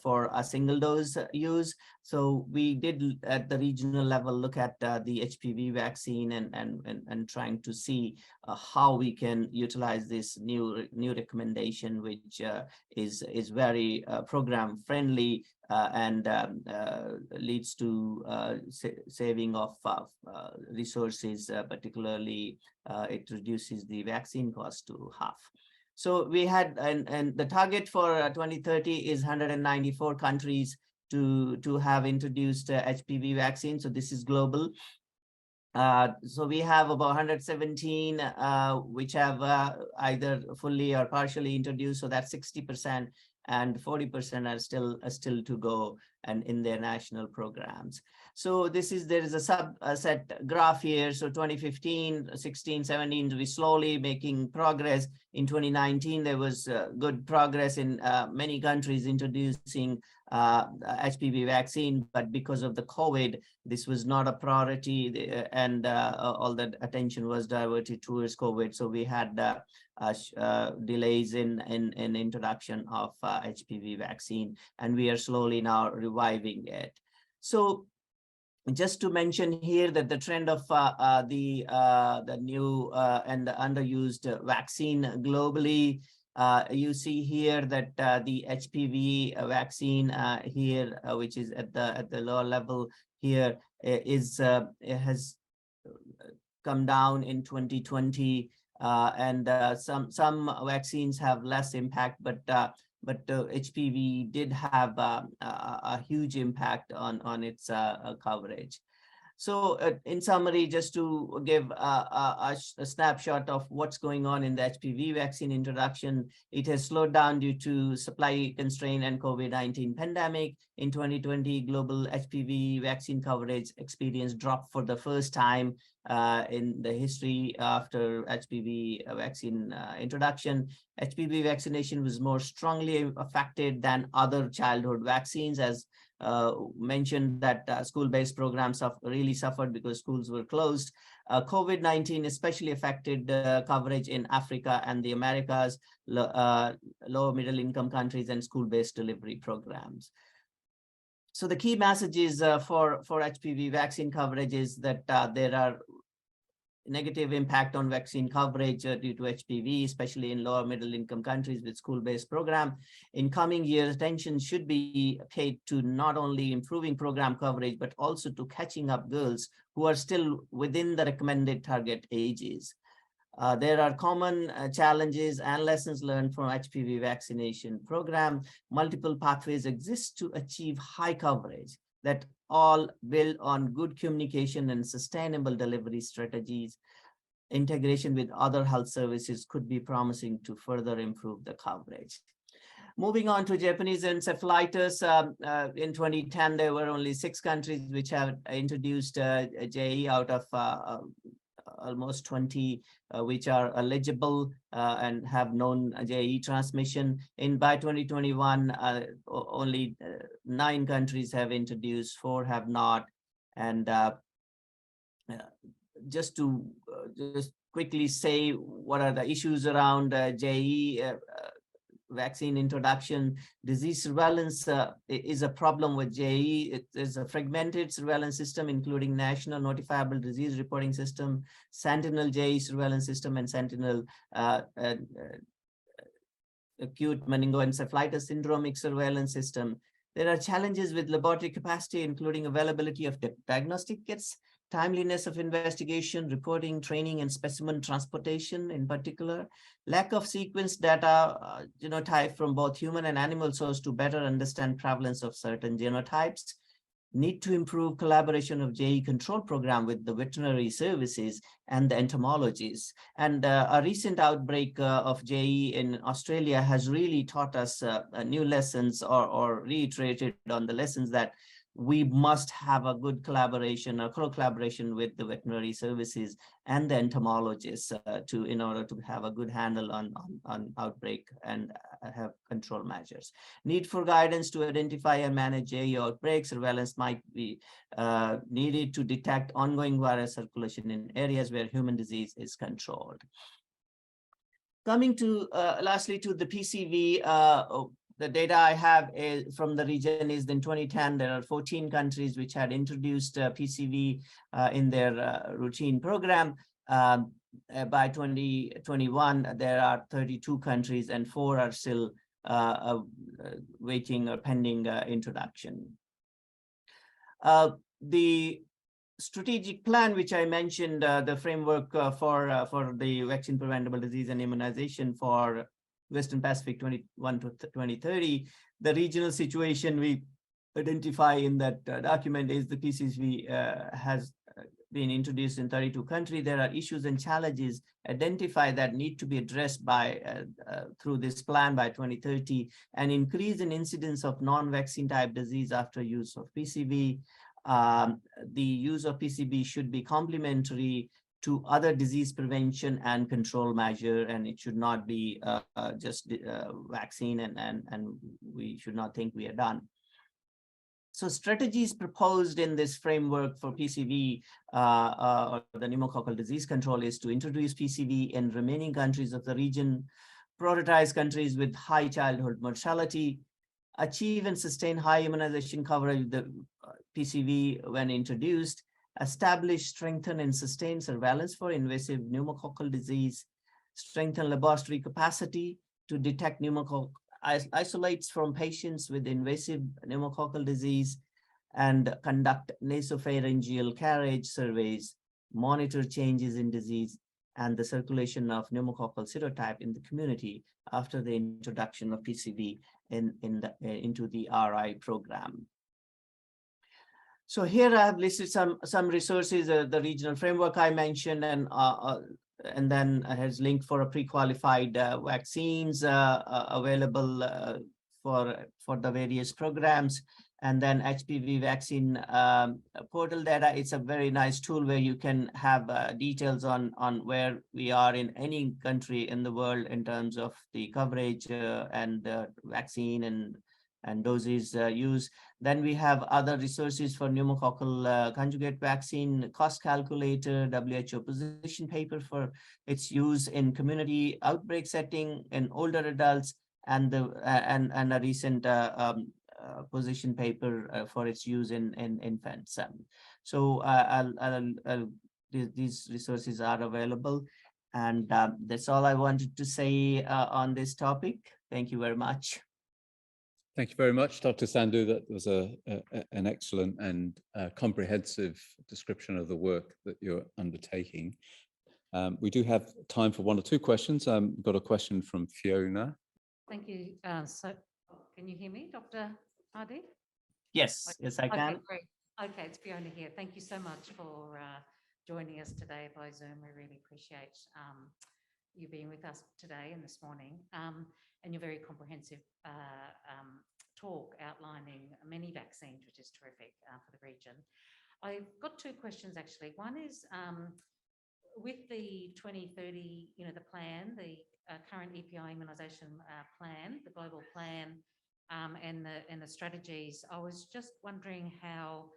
for a single dose use. So we did at the regional level look at the HPV vaccine and trying to see how we can utilize this new recommendation, which is very program friendly and leads to saving of resources. Particularly, it reduces the vaccine cost to half. So we had, and the target for 2030 is 194 countries to have introduced HPV vaccine. So this is global. So we have about 117 which have either fully or partially introduced. So that's 60%, and 40% are still to go and in their national programs. So there is a subset graph here. So 2015, 16, 17, we slowly making progress. In 2019, there was good progress in many countries introducing HPV vaccine, but because of the COVID, this was not a priority, and all the attention was diverted towards COVID. So we had delays in introduction of HPV vaccine, and we are slowly now reviving it. So just to mention here that the trend of the new and the underused vaccine globally, you see here that the HPV vaccine here, which is at the lower level here, it has come down in 2020, and some vaccines have less impact, but HPV did have a huge impact on its coverage. So in summary, just to give a snapshot of what's going on in the HPV vaccine introduction, it has slowed down due to supply constraint and COVID-19 pandemic. In 2020, global HPV vaccine coverage experienced drop for the first time in the history after HPV vaccine introduction. HPV vaccination was more strongly affected than other childhood vaccines, as mentioned that school-based programs have really suffered because schools were closed. COVID-19 especially affected coverage in Africa and the Americas, low middle income countries, and school-based delivery programs. So the key messages for HPV vaccine coverage is that there are negative impact on vaccine coverage due to HPV, especially in lower middle income countries with school-based program. In coming years, attention should be paid to not only improving program coverage, but also to catching up girls who are still within the recommended target ages. There are common challenges and lessons learned from HPV vaccination program. Multiple pathways exist to achieve high coverage that all build on good communication and sustainable delivery strategies. Integration with other health services could be promising to further improve the coverage. Moving on to Japanese encephalitis, in 2010, there were only 6 countries which have introduced JE out of almost 20 which are eligible and have known JE transmission. By 2021, only 9 countries have introduced, 4 have not. And just to just quickly say what are the issues around JE vaccine introduction. Disease surveillance is a problem with JE. It is a fragmented surveillance system, including national notifiable disease reporting system, sentinel JE surveillance system, and sentinel acute meningoencephalitis syndromic surveillance system. There are challenges with laboratory capacity, including availability of diagnostic kits, timeliness of investigation, reporting, training, and specimen transportation in particular, lack of sequence data genotype from both human and animal source to better understand prevalence of certain genotypes, need to improve collaboration of JE control program with the veterinary services and the entomologists. And a recent outbreak of JE in Australia has really taught us new lessons or reiterated on the lessons that we must have a good collaboration, a collaboration with the veterinary services and the entomologists in order to have a good handle on outbreak and have control measures. Need for guidance to identify and manage JE outbreaks. Surveillance might be needed to detect ongoing virus circulation in areas where human disease is controlled. Coming to lastly to the PCV, the data I have from the region is in 2010, there are 14 countries which had introduced PCV in their routine program. By 2021, there are 32 countries and 4 are still waiting or pending introduction. The strategic plan, which I mentioned, the framework for the vaccine preventable disease and immunization for Western Pacific 21 to 2030, the regional situation we identify in that document is the PCV has been introduced in 32 countries. There are issues and challenges identified that need to be addressed by through this plan by 2030, an increase in incidence of non-vaccine type disease after use of PCV. The use of PCV should be complementary to other disease prevention and control measure, and it should not be just vaccine and we should not think we are done. So strategies proposed in this framework for PCV or the pneumococcal disease control is to introduce PCV in remaining countries of the region, prioritize countries with high childhood mortality, achieve and sustain high immunization coverage of the PCV when introduced, establish, strengthen, and sustain surveillance for invasive pneumococcal disease, strengthen laboratory capacity to detect pneumococcal isolates from patients with invasive pneumococcal disease, and conduct nasopharyngeal carriage surveys, monitor changes in disease and the circulation of pneumococcal serotype in the community after the introduction of PCV into the RI program. So here I have listed some resources, the regional framework I mentioned, and then has linked for a pre-qualified vaccines available for the various programs, and then HPV vaccine portal data. It's a very nice tool where you can have details on where we are in any country in the world in terms of the coverage and vaccine and doses used. Then we have other resources for pneumococcal conjugate vaccine, cost calculator, WHO position paper for its use in community outbreak setting in older adults, and a recent position paper for its use in infants. So these resources are available, and that's all I wanted to say on this topic. Thank you very much. Thank you very much, Dr. Sandhu. That was an excellent and comprehensive description of the work that you're undertaking. We do have time for 1 or 2 questions. We've got a question from Fiona. Thank you. So can you hear me, Dr. Hardy? Yes, okay. Yes, I can. Okay, great. Okay, it's Fiona here. Thank you so much for joining us today by Zoom. We really appreciate you being with us today and this morning. and your very comprehensive talk outlining many vaccines, which is terrific for the region. I've got two questions actually. One is with the 2030, the plan, the current EPI immunisation plan, the global plan, and the strategies. I was just wondering how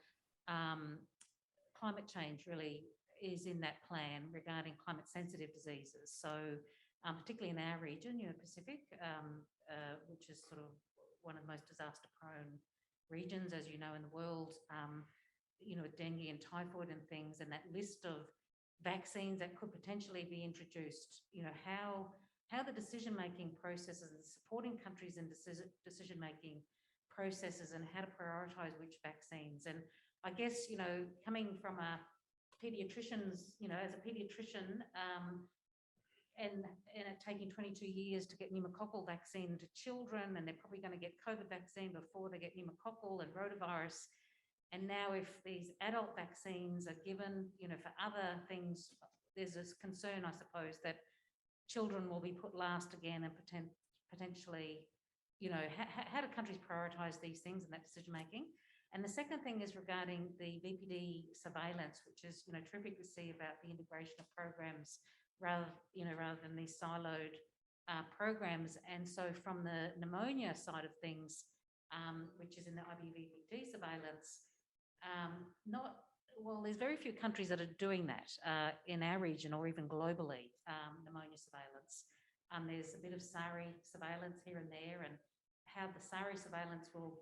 climate change really is in that plan regarding climate sensitive diseases. So particularly in our region, Pacific, which is sort of one of the most disaster prone regions, as you know, in the world, with dengue and typhoid and things, and that list of vaccines that could potentially be introduced, how the decision-making processes and supporting countries in decision-making processes and how to prioritise which vaccines. And I guess, coming from a paediatrician's, as a paediatrician, and it taking 22 years to get pneumococcal vaccine to children, and they're probably going to get COVID vaccine before they get pneumococcal and rotavirus. And now if these adult vaccines are given, for other things, there's this concern, I suppose, that children will be put last again and potentially, how do countries prioritise these things in that decision-making? And the second thing is regarding the BPD surveillance, which is, terrific to see about the integration of programs rather than these siloed programs. And so from the pneumonia side of things, which is in the IBVPD surveillance, there's very few countries that are doing that in our region or even globally, pneumonia surveillance. There's a bit of SARI surveillance here and there, and how the SARI surveillance will,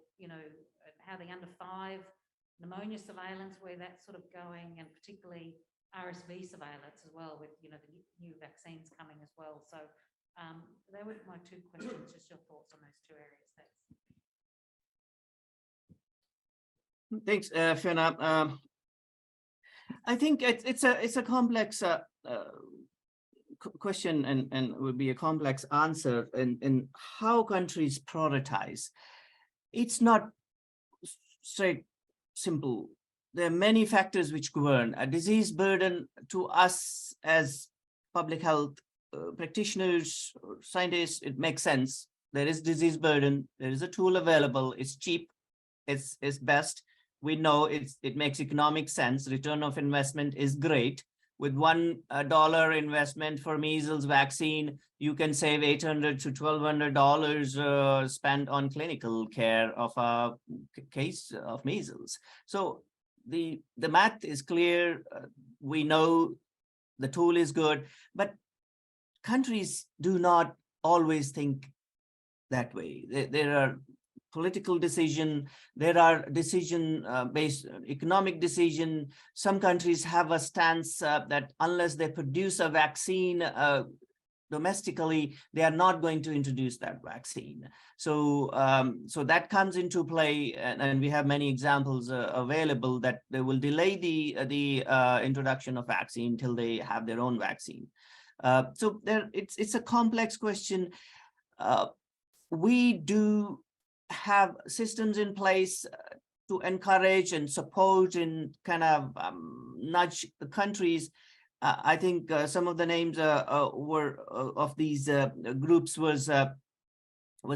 how the under 5 pneumonia surveillance, where that's sort of going, and particularly RSV surveillance as well, with, the new vaccines coming as well. So they were my two questions, just your thoughts on those two areas. Thanks, Fiona. I think it's a complex question and would be a complex answer in how countries prioritize. It's not straight simple. There are many factors which govern a disease burden. To us as public health practitioners, scientists, it makes sense. There is disease burden. There is a tool available. It's cheap. It's best. We know it makes economic sense. Return of investment is great. With $1 investment for measles vaccine, you can save $800 to $1,200 spent on clinical care of a case of measles. So the math is clear. We know the tool is good, but countries do not always think that way. There are political decision, there are decision-based economic decision. Some countries have a stance that unless they produce a vaccine domestically, they are not going to introduce that vaccine. So that comes into play, and we have many examples available that they will delay the introduction of vaccine till they have their own vaccine. So it's a complex question. We do have systems in place to encourage and support and kind of nudge the countries. I think some of the names were of these groups was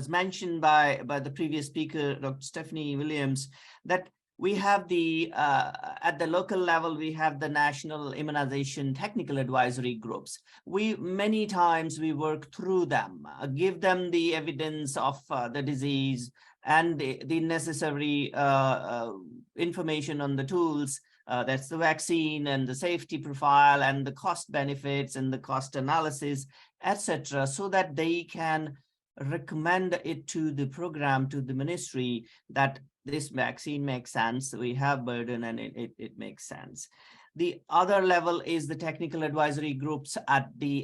mentioned by the previous speaker, Dr. Stephanie Williams, that we have the at the local level, we have the National Immunization Technical Advisory Groups. Many times we work through them, give them the evidence of the disease and the necessary information on the tools. That's the vaccine and the safety profile and the cost benefits and the cost analysis, etc., so that they can recommend it to the program, to the ministry, that this vaccine makes sense, we have burden, and it makes sense. The other level is the technical advisory groups at the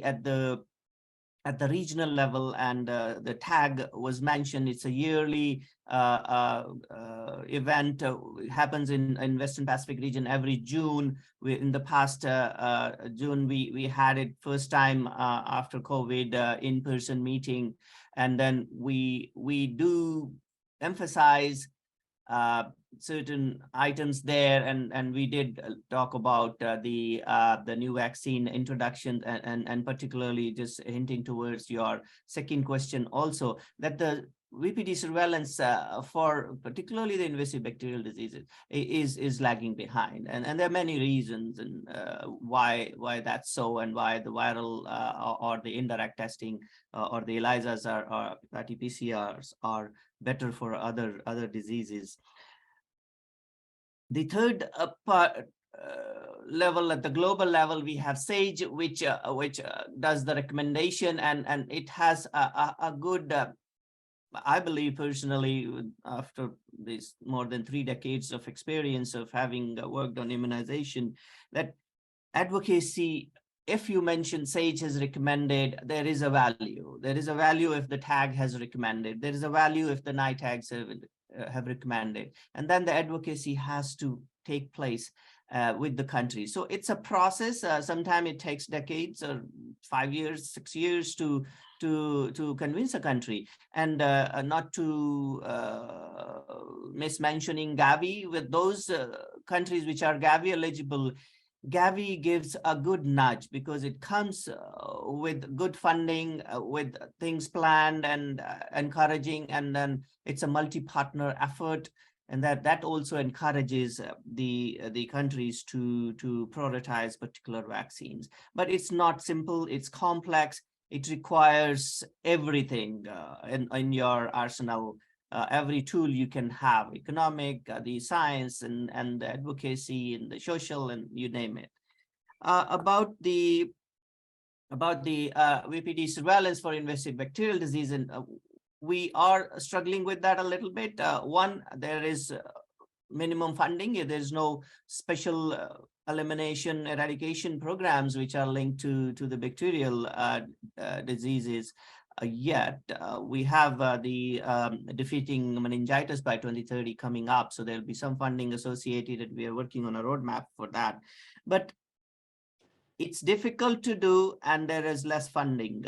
regional level, and the TAG was mentioned. It's a yearly event. It happens in Western Pacific region every June. In the past June, we had it first time after COVID in-person meeting, and then we do emphasize certain items there, and we did talk about the new vaccine introduction, and particularly just hinting towards your second question also, that the VPD surveillance for particularly the invasive bacterial diseases is lagging behind, and there are many reasons and why that's so, and why the viral or the indirect testing or the ELISAs or RT-PCRs are better for other diseases. The third level, at the global level, we have SAGE, which does the recommendation, and it has a good. I believe personally, after this more than 3 decades of experience of having worked on immunization, that advocacy, if you mention SAGE has recommended, there is a value. There is a value if the tag has recommended. There is a value if the NITAGs have recommended. And then the advocacy has to take place with the country. So it's a process. Sometimes it takes decades or 5 years, 6 years to convince a country. And not to miss mentioning Gavi, with those countries which are Gavi eligible, Gavi gives a good nudge because it comes with good funding, with things planned and encouraging, and then it's a multi-partner effort, and that also encourages the countries to prioritize particular vaccines. But it's not simple, it's complex. It requires everything in your arsenal, every tool you can have, economic, the science, and the advocacy, and the social, and you name it. About the VPD surveillance for invasive bacterial disease, and we are struggling with that a little bit. One, there is minimum funding. There's no special elimination eradication programs which are linked to the bacterial diseases yet. We have the defeating meningitis by 2030 coming up, so there'll be some funding associated. We are working on a roadmap for that, but it's difficult to do, and there is less funding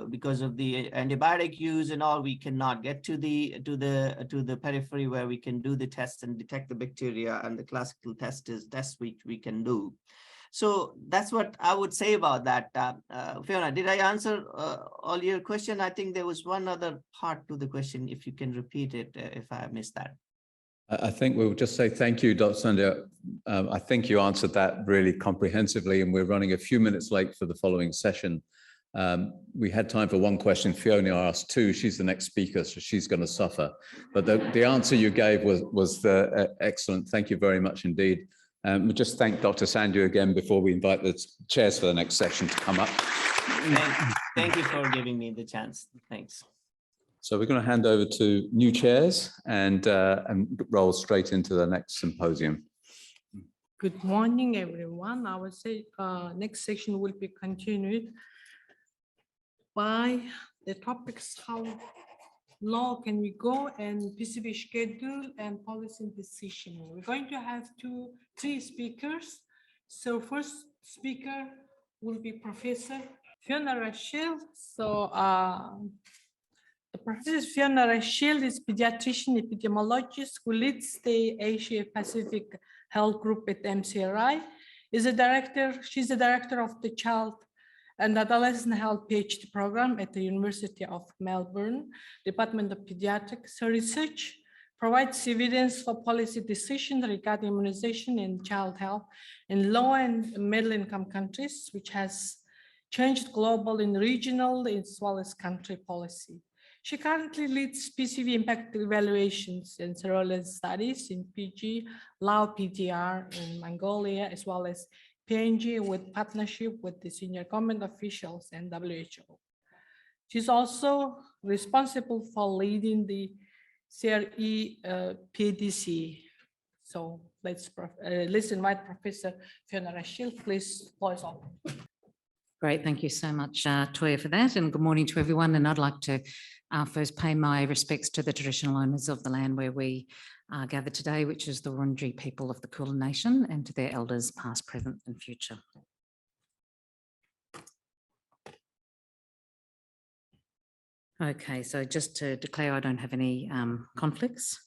because of the antibiotic use and all. We cannot get to the periphery where we can do the tests and detect the bacteria, and the classical tests which we can do. So that's what I would say about that. Fiona, did I answer all your question? I think there was one other part to the question. If you can repeat it, if I missed that. I think we'll just say thank you, Dr. Sandhya. I think you answered that really comprehensively, and we're running a few minutes late for the following session. We had time for one question. Fiona asked 2. She's the next speaker, so she's going to suffer. But the answer you gave was excellent. Thank you very much indeed. We'll just thank Dr. Sandhya again before we invite the chairs for the next session to come up. Thank you for giving me the chance. Thanks. So we're going to hand over to new chairs and roll straight into the next symposium. Good morning, everyone. I would say next section will be continued by the topics: how low can we go, and PCV schedule, and policy decision. We're going to have 3 speakers. So first speaker will be Professor Fiona Rachel. So Professor Fiona Rachel is pediatrician epidemiologist who leads the Asia Pacific Health Group at MCRI. She's the director of the Child and Adolescent Health PhD program at the University of Melbourne, Department of Paediatrics. Her research provides evidence for policy decisions regarding immunization and child health in low and middle income countries, which has changed global and regional as well as country policy. She currently leads PCV impact evaluations and surveillance studies in PG, Lao PDR in Mongolia, as well as PNG, with partnership with the senior government officials and WHO. She's also responsible for leading the CRE PDC. So let's invite Professor Fiona Rachel. Please, floor is open. Great, thank you so much, Toya, for that, and good morning to everyone. And I'd like to first pay my respects to the traditional owners of the land where we gather today, which is the Wurundjeri people of the Kulin Nation, and to their elders past, present and future. Okay, so just to declare I don't have any conflicts.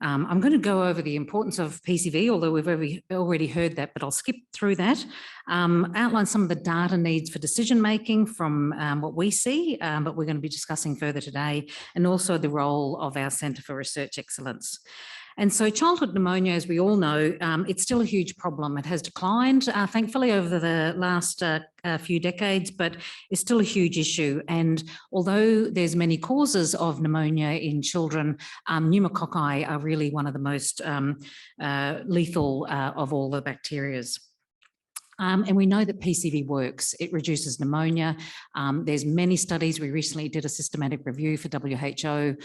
I'm going to go over the importance of PCV, although we've already heard that, but I'll skip through that. Outline some of the data needs for decision making from what we see, but we're going to be discussing further today, and also the role of our Centre for Research Excellence. And so childhood pneumonia, as we all know, it's still a huge problem. It has declined, thankfully, over the last few decades, but it's still a huge issue. And although there's many causes of pneumonia in children, pneumococci are really one of the most lethal of all the bacterias. And we know that PCV works. It reduces pneumonia. There's many studies. We recently did a systematic review for WHO,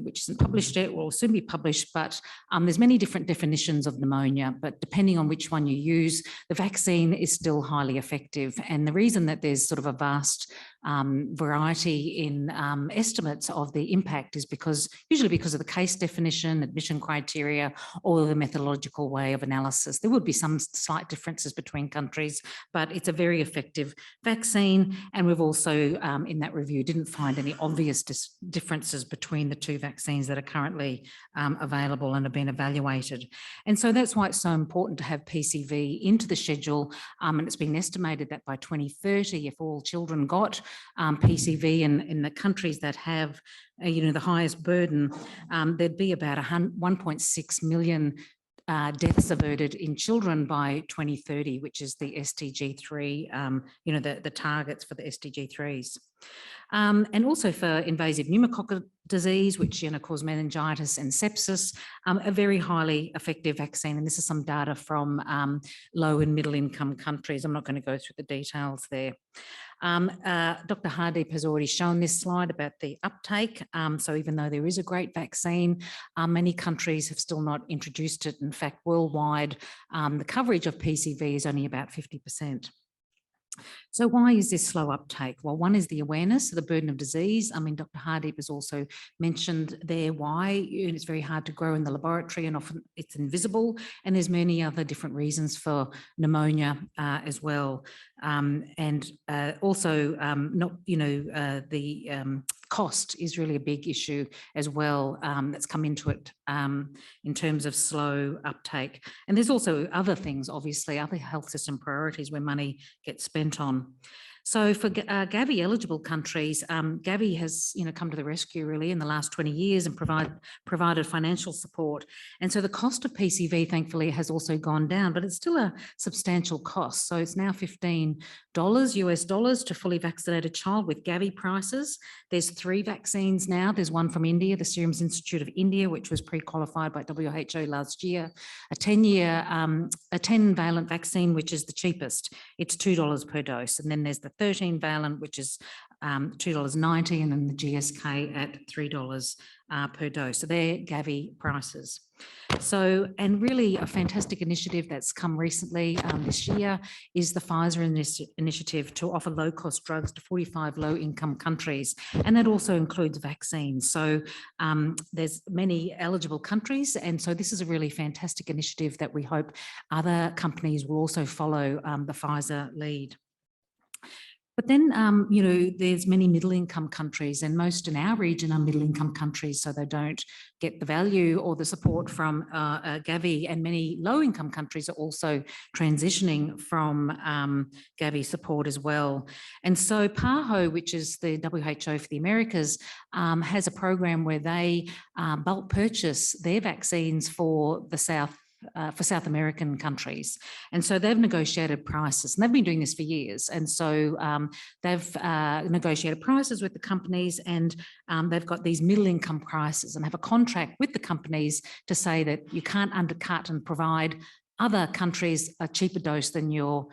which isn't published yet, will soon be published, but there's many different definitions of pneumonia, but depending on which one you use, the vaccine is still highly effective. And the reason that there's sort of a vast variety in estimates of the impact is usually because of the case definition, admission criteria, or the methodological way of analysis. There would be some slight differences between countries, but it's a very effective vaccine. And we've also, in that review, didn't find any obvious differences between the two vaccines that are currently available and have been evaluated. And so that's why it's so important to have PCV into the schedule. And it's been estimated that by 2030, if all children got PCV in the countries that have, the highest burden, there'd be about 1.6 million deaths averted in children by 2030, which is the SDG3, the targets for the SDG3s. And also for invasive pneumococcal disease, which cause meningitis and sepsis, a very highly effective vaccine. And this is some data from low and middle income countries. I'm not going to go through the details there. Dr. Hardeep has already shown this slide about the uptake. So even though there is a great vaccine, many countries have still not introduced it. In fact, worldwide, the coverage of PCV is only about 50%. So why is this slow uptake? Well, one is the awareness of the burden of disease. I mean, Dr. Hardeep has also mentioned there why it's very hard to grow in the laboratory and often it's invisible. And there's many other different reasons for pneumonia as well. Also, the cost is really a big issue as well that's come into it in terms of slow uptake. And there's also other things, obviously, other health system priorities where money gets spent on. So for Gavi eligible countries, Gavi has come to the rescue really in the last 20 years and provided financial support. And so the cost of PCV, thankfully, has also gone down, but it's still a substantial cost. So it's now $15 US to fully vaccinate a child with Gavi prices. There's 3 vaccines now. There's one from India, the Serum Institute of India, which was pre-qualified by WHO last year, a 10-valent vaccine, which is the cheapest. It's $2 per dose. And then there's the 13-valent, which is $2.90, and then the GSK at $3 per dose. So they're Gavi prices. So, and really a fantastic initiative that's come recently this year is the Pfizer initiative to offer low-cost drugs to 45 low-income countries, and that also includes vaccines. So there's many eligible countries, and so this is a really fantastic initiative that we hope other companies will also follow the Pfizer lead. But then, there's many middle-income countries, and most in our region are middle-income countries, so they don't get the value or the support from Gavi, and many low-income countries are also transitioning from Gavi support as well. And so PAHO, which is the WHO for the Americas, has a program where they bulk purchase their vaccines for the South American countries. And so they've negotiated prices, and they've been doing this for years. And so they've negotiated prices with the companies, and they've got these middle income prices and have a contract with the companies to say that you can't undercut and provide other countries a cheaper dose than you're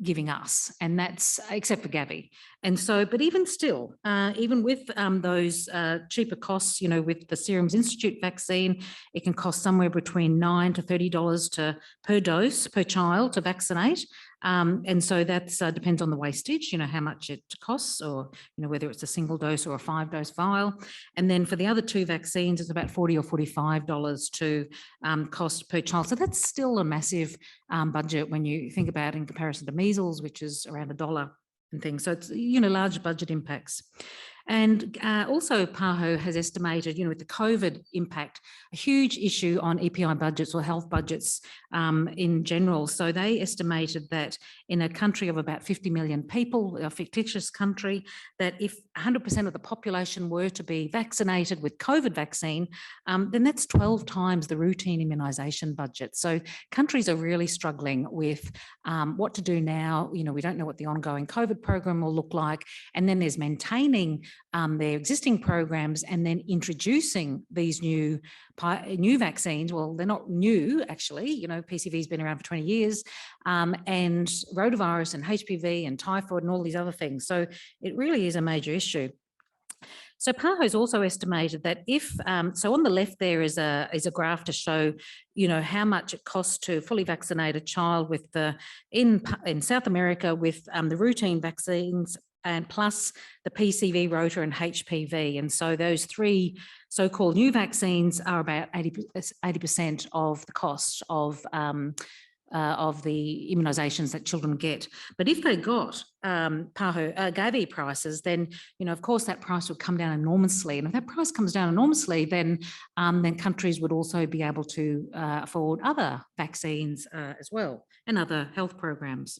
giving us, and that's except for Gavi. And so, but even still, even with those cheaper costs, with the Serum Institute vaccine, it can cost somewhere between $9 to $30 per dose per child to vaccinate. And so that depends on the wastage, how much it costs, or whether it's a single dose or a 5-dose vial. And then for the other 2 vaccines, it's about $40 or $45 to cost per child. So that's still a massive budget when you think about in comparison to measles, which is around $1 and things. So it's large budget impacts. And also PAHO has estimated, with the COVID impact, a huge issue on EPI budgets or health budgets in general. So they estimated that in a country of about 50 million people, a fictitious country, that if 100% of the population were to be vaccinated with COVID vaccine, then that's 12 times the routine immunisation budget. So countries are really struggling with what to do now. We don't know what the ongoing COVID program will look like. And then there's maintaining their existing programs and then introducing these new vaccines. Well, they're not new, actually. PCV has been around for 20 years, and rotavirus and HPV and typhoid and all these other things. So it really is a major issue. So PAHO's also estimated that if, so on the left there is a graph to show, how much it costs to fully vaccinate a child with in South America with the routine vaccines and plus the PCV, rota and HPV. And so those three so-called new vaccines are about 80% of the cost of the immunisations that children get. But if they got Gavi prices, then, of course, that price would come down enormously. And if that price comes down enormously, then countries would also be able to afford other vaccines as well and other health programs.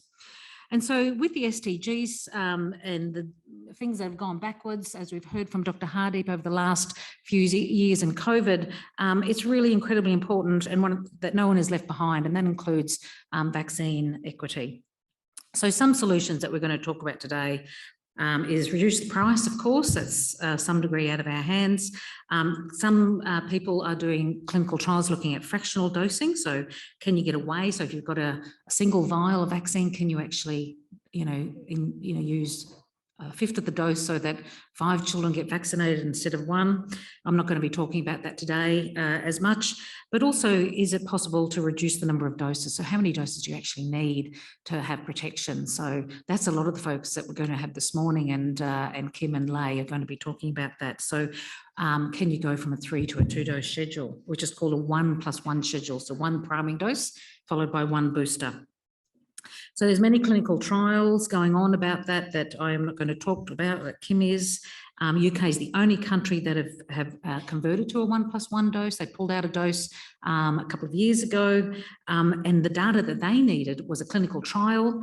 And so with the SDGs and the things that have gone backwards, as we've heard from Dr. Hardeep over the last few years in COVID, it's really incredibly important and that no one is left behind, and that includes vaccine equity. So some solutions that we're going to talk about today is reduce the price, of course, that's some degree out of our hands. Some people are doing clinical trials looking at fractional dosing. So can you get away? So if you've got a single vial of vaccine, can you actually, use a fifth of the dose so that 5 children get vaccinated instead of 1? I'm not going to be talking about that today as much, but also, is it possible to reduce the number of doses? So how many doses do you actually need to have protection? So that's a lot of the focus that we're going to have this morning, and Kim and Lei are going to be talking about that. So can you go from a 3 to a 2-dose schedule, which is called a 1+1 schedule? So 1 priming dose followed by 1 booster. So there's many clinical trials going on about that I am not going to talk about, that Kim is. UK is the only country that have converted to a 1+1 dose. They pulled out a dose a couple of years ago, and the data that they needed was a clinical trial.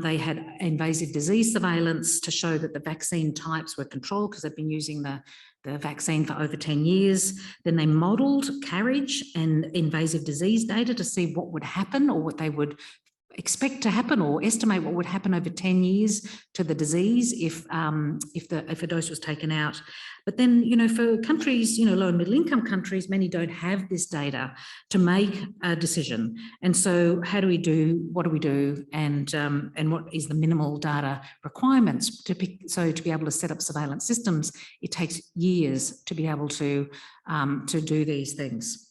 They had invasive disease surveillance to show that the vaccine types were controlled because they've been using the vaccine for over 10 years. Then they modelled carriage and invasive disease data to see what would happen or what they would expect to happen or estimate what would happen over 10 years to the disease if a dose was taken out. But then, for countries, low and middle income countries, many don't have this data to make a decision. And so what do we do? And what is the minimal data requirements to be able to set up surveillance systems? It takes years to be able to do these things.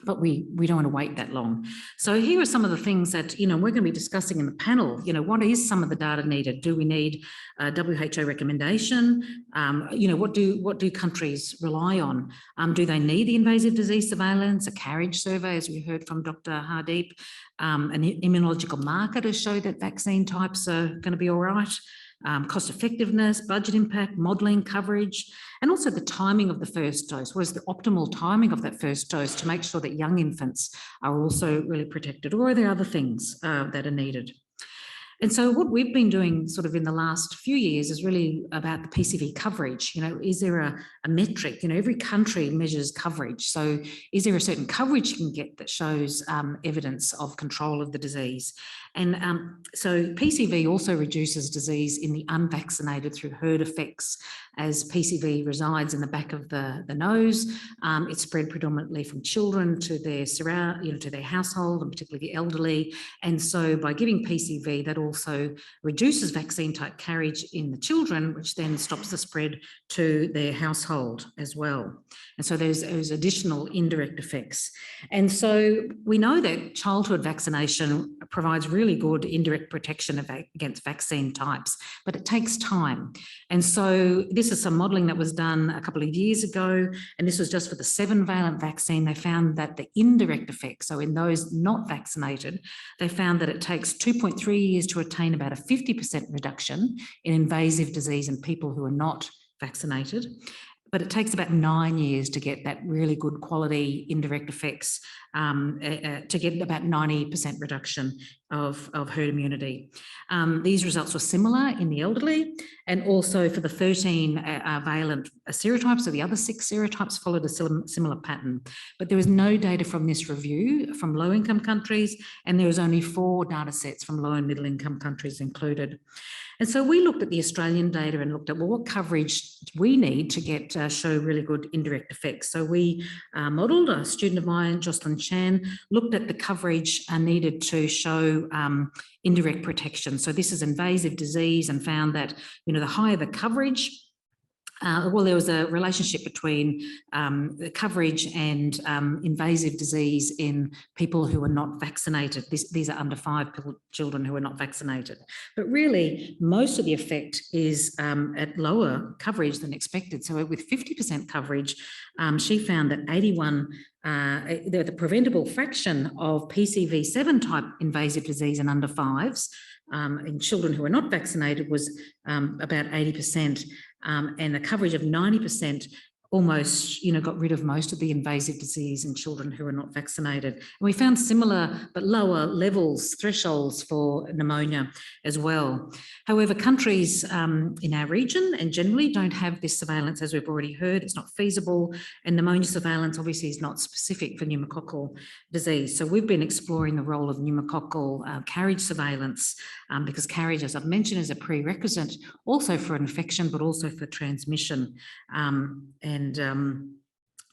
But we don't want to wait that long. So here are some of the things that, we're going to be discussing in the panel. What is some of the data needed? Do we need a WHO recommendation? What do countries rely on? Do they need the invasive disease surveillance, a carriage survey, as we heard from Dr. Hardeep, an immunological marker to show that vaccine types are going to be all right? Cost effectiveness, budget impact, modelling, coverage, and also the timing of the first dose. What is the optimal timing of that first dose to make sure that young infants are also really protected, or are there other things that are needed? And so what we've been doing sort of in the last few years is really about the PCV coverage. Is there a metric? Every country measures coverage. So is there a certain coverage you can get that shows evidence of control of the disease? And so PCV also reduces disease in the unvaccinated through herd effects. As PCV resides in the back of the nose, it's spread predominantly from children to their to their household, and particularly the elderly. And so by giving PCV, that also reduces vaccine type carriage in the children, which then stops the spread to their household as well. And so there's additional indirect effects. And so we know that childhood vaccination provides really good indirect protection against vaccine types, but it takes time. And so this is some modelling that was done a couple of years ago, and this was just for the 7-valent vaccine. They found that the indirect effects, so in those not vaccinated, they found that it takes 2.3 years to attain about a 50% reduction in invasive disease in people who are not vaccinated. But it takes about 9 years to get that really good quality indirect effects, to get about 90% reduction of herd immunity. These results were similar in the elderly, and also for the 13 valent serotypes, so the other 6 serotypes followed a similar pattern. But there was no data from this review from low-income countries, and there was only 4 data sets from low and middle-income countries included. And so we looked at the Australian data and looked at, well, what coverage we need to get show really good indirect effects. So we modelled, a student of mine, Jocelyn Chan, looked at the coverage needed to show indirect protection. So this is invasive disease, and found that, you know, the higher the coverage, well, there was a relationship between the coverage and invasive disease in people who are not vaccinated. These are under 5 children who are not vaccinated. But really, most of the effect is at lower coverage than expected. So with 50% coverage, she found that the preventable fraction of PCV7 type invasive disease in under 5s in children who are not vaccinated was about 80%. And a coverage of 90% almost, you know, got rid of most of the invasive disease in children who are not vaccinated. And we found similar but lower levels, thresholds for pneumonia as well. However, countries in our region and generally don't have this surveillance, as we've already heard. It's not feasible, and pneumonia surveillance obviously is not specific for pneumococcal disease. So we've been exploring the role of pneumococcal carriage surveillance, because carriage, as I've mentioned, is a prerequisite also for infection, but also for transmission, and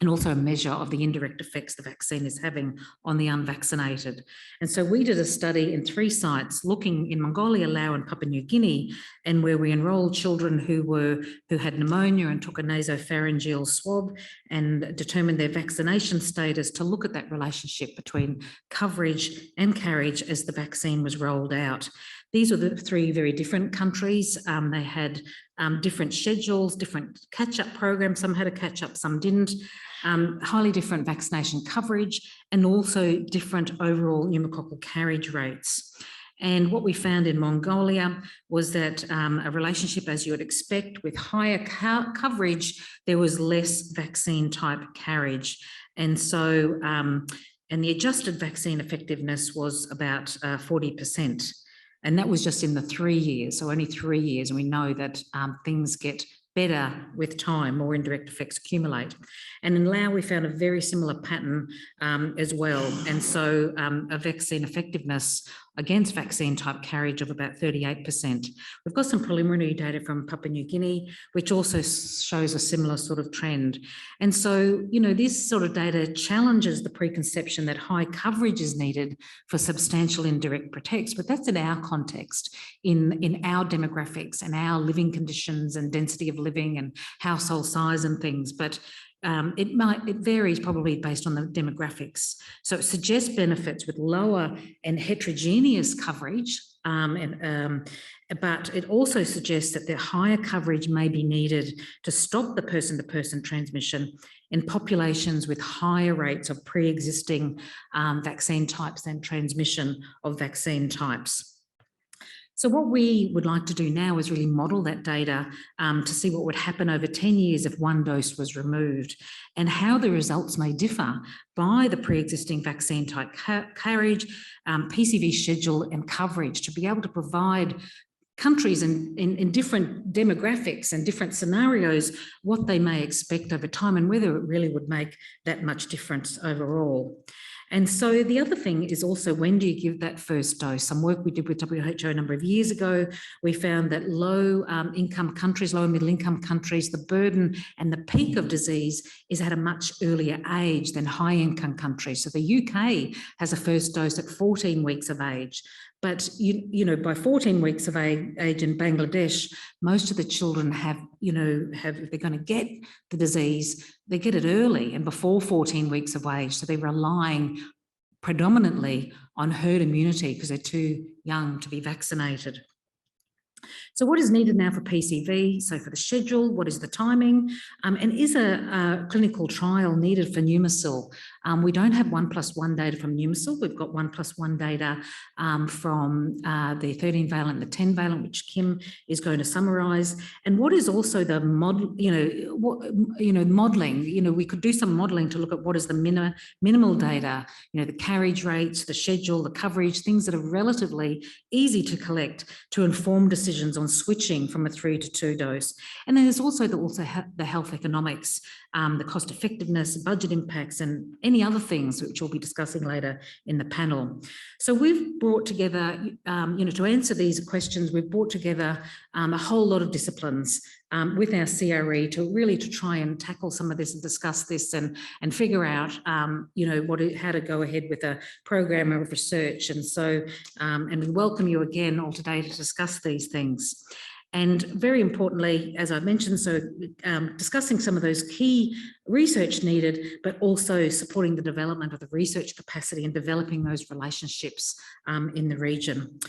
also a measure of the indirect effects the vaccine is having on the unvaccinated. And so we did a study in 3 sites looking in Mongolia, Laos and Papua New Guinea, and where we enrolled children who had pneumonia and took a nasopharyngeal swab and determined their vaccination status to look at that relationship between coverage and carriage as the vaccine was rolled out. These were the 3 very different countries. They had different schedules, different catch-up programs. Some had a catch-up, some didn't. Highly different vaccination coverage, and also different overall pneumococcal carriage rates. And what we found in Mongolia was that a relationship, as you would expect, with higher coverage, there was less vaccine type carriage. And so, and the adjusted vaccine effectiveness was about 40%. And that was just in the 3 years, so only 3 years. And we know that things get better with time, more indirect effects accumulate. And in Laos, we found a very similar pattern as well. And so a vaccine effectiveness against vaccine type carriage of about 38%. We've got some preliminary data from Papua New Guinea, which also shows a similar sort of trend. And so, you know, this sort of data challenges the preconception that high coverage is needed for substantial indirect protects, but that's in our context, in our demographics and our living conditions and density of living and household size and things. But it varies probably based on the demographics. So it suggests benefits with lower and heterogeneous coverage, but it also suggests that the higher coverage may be needed to stop the person-to-person transmission in populations with higher rates of pre-existing vaccine types and transmission of vaccine types. So what we would like to do now is really model that data to see what would happen over 10 years if one dose was removed, and how the results may differ by the pre-existing vaccine type carriage, PCV schedule and coverage, to be able to provide countries in different demographics and different scenarios what they may expect over time, and whether it really would make that much difference overall. And so the other thing is also, when do you give that first dose? Some work we did with WHO a number of years ago, we found that low income countries, low and middle income countries, the burden and the peak of disease is at a much earlier age than high income countries. So the UK has a first dose at 14 weeks of age. But, you know, by 14 weeks of age in Bangladesh, most of the children have, if they're going to get the disease, they get it early and before 14 weeks of age. So they're relying predominantly on herd immunity because they're too young to be vaccinated. So what is needed now for PCV? So for the schedule, what is the timing? And is a clinical trial needed for Pneumococcal? We don't have 1+1 data from Pneumococcal. We've got 1+1 data from the 13-valent, the 10-valent, which Kim is going to summarise. And what is also the model, modelling? We could do some modelling to look at what is the minimal data, the carriage rates, the schedule, the coverage, things that are relatively easy to collect to inform decisions on switching from a 3 to 2 dose. And then there's also the health economics, the cost effectiveness, budget impacts, and any other things which we'll be discussing later in the panel. So we've brought together, to answer these questions, we've brought together a whole lot of disciplines with our CRE to try and tackle some of this and discuss this and figure out, how to go ahead with a program of research. And so, and we welcome you again all today to discuss these things. And very importantly, as I mentioned, so discussing some of those key research needed, but also supporting the development of the research capacity and developing those relationships in the region.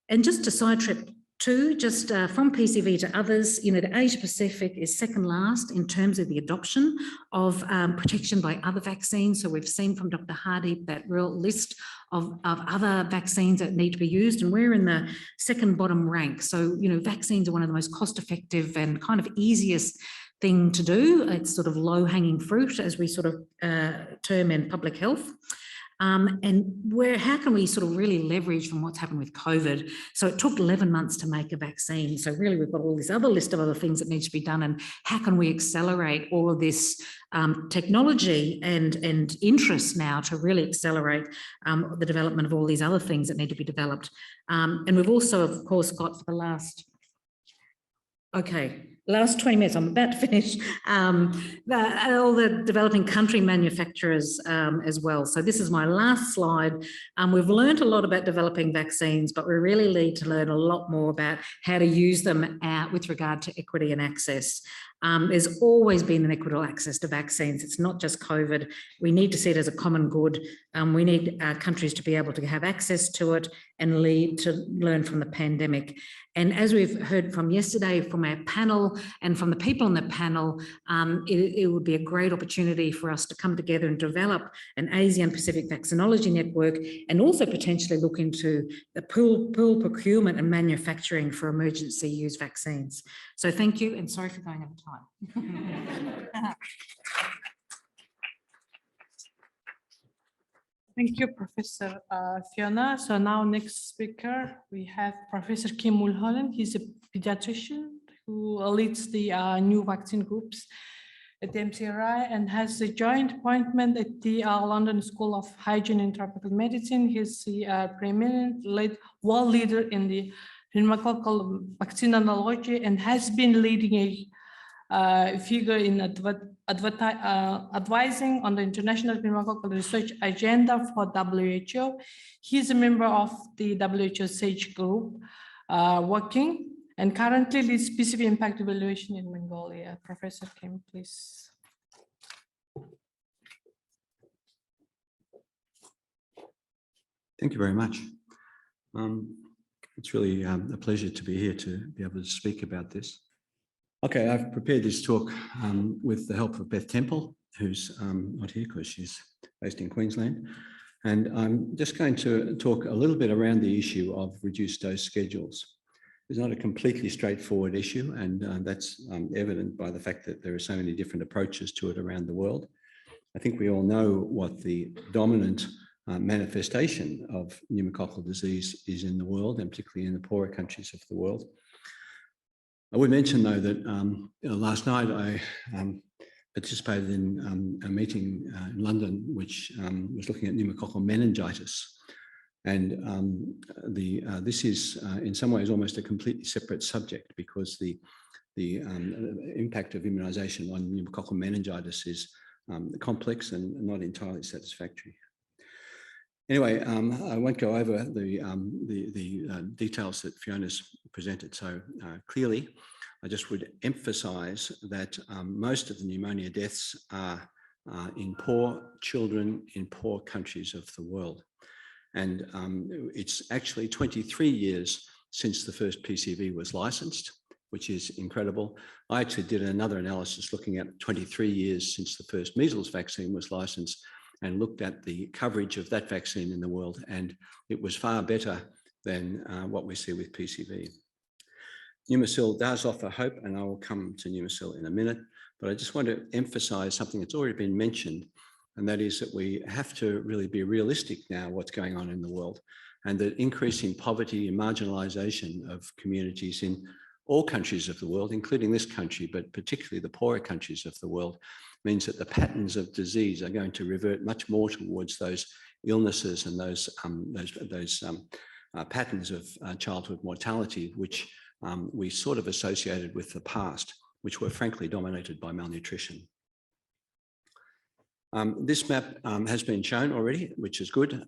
And just to side trip too, just from PCV to others, the Asia Pacific is second last in terms of the adoption of protection by other vaccines. So we've seen from Dr. Hardy that real list of other vaccines that need to be used, and we're in the second bottom rank. So, vaccines are one of the most cost-effective and kind of easiest thing to do. It's sort of low-hanging fruit, as we sort of term in public health. And how can we sort of really leverage from what's happened with COVID? So it took 11 months to make a vaccine. So really we've got all this other list of other things that needs to be done, and how can we accelerate all of this technology and interest now to really accelerate the development of all these other things that need to be developed. And we've also, of course, got for the last 20 minutes, I'm about to finish, all the developing country manufacturers as well. So this is my last slide. We've learned a lot about developing vaccines, but we really need to learn a lot more about how to use them with regard to equity and access. There's always been an equitable access to vaccines. It's not just COVID. We need to see it as a common good. We need countries to be able to have access to it and learn from the pandemic. And as we've heard from yesterday from our panel and from the people on the panel, it would be a great opportunity for us to come together and develop an ASEAN Pacific vaccinology network, and also potentially look into the pool procurement and manufacturing for emergency use vaccines. So thank you, and sorry for going over time. Thank you, Professor Fiona. So now next speaker, we have Professor Kim Mulholland. He's a pediatrician who leads the new vaccine groups at the MCRI and has a joint appointment at the London School of Hygiene and Tropical Medicine. He's the preeminent world leader in the pneumococcal vaccinology and has been leading a figure in advising on the international pneumococcal research agenda for WHO. He's a member of the WHO SAGE group working, and currently leads PCV impact evaluation in Mongolia. Professor Kim, please. Thank you very much. It's really a pleasure to be here to be able to speak about this. Okay, I've prepared this talk with the help of Beth Temple, who's not here because she's based in Queensland. And I'm just going to talk a little bit around the issue of reduced dose schedules. It's not a completely straightforward issue, and that's evident by the fact that there are so many different approaches to it around the world. I think we all know what the dominant manifestation of pneumococcal disease is in the world, and particularly in the poorer countries of the world. I would mention, though, that last night I participated in a meeting in London, which was looking at pneumococcal meningitis. And this is in some ways almost a completely separate subject, because the impact of immunisation on pneumococcal meningitis is complex and not entirely satisfactory. Anyway, I won't go over the details that Fiona's presented so clearly. I just would emphasise that most of the pneumonia deaths are in poor children in poor countries of the world. And it's actually 23 years since the first PCV was licensed, which is incredible. I actually did another analysis looking at 23 years since the first measles vaccine was licensed and looked at the coverage of that vaccine in the world, and it was far better than what we see with PCV. Pneumococcal does offer hope, and I will come to pneumococcal in a minute, but I just want to emphasize something that's already been mentioned, and that is that we have to really be realistic now what's going on in the world, and that increasing poverty and marginalization of communities in all countries of the world, including this country, but particularly the poorer countries of the world, means that the patterns of disease are going to revert much more towards those illnesses and those patterns of childhood mortality, which we sort of associated with the past, which were frankly dominated by malnutrition. This map has been shown already, which is good,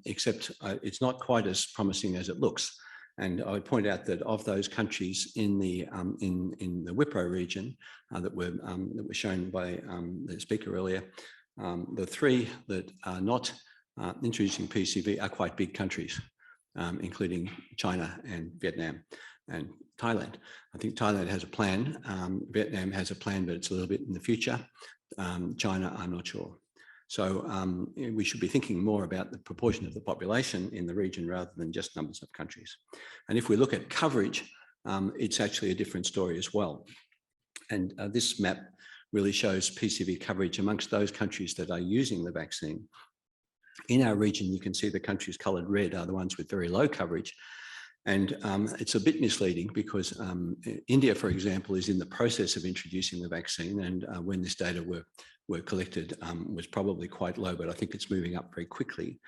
except it's not quite as promising as it looks. And I would point out that of those countries in the WIPO region that were shown by the speaker earlier, the three that are not introducing PCV are quite big countries, including China and Vietnam and Thailand. I think Thailand has a plan. Vietnam has a plan, but it's a little bit in the future. China, I'm not sure. So we should be thinking more about the proportion of the population in the region rather than just numbers of countries. And if we look at coverage, it's actually a different story as well. And this map really shows PCV coverage amongst those countries that are using the vaccine. In our region, you can see the countries colored red are the ones with very low coverage. And it's a bit misleading because India, for example, is in the process of introducing the vaccine. And when this data were collected was probably quite low, but I think it's moving up very quickly.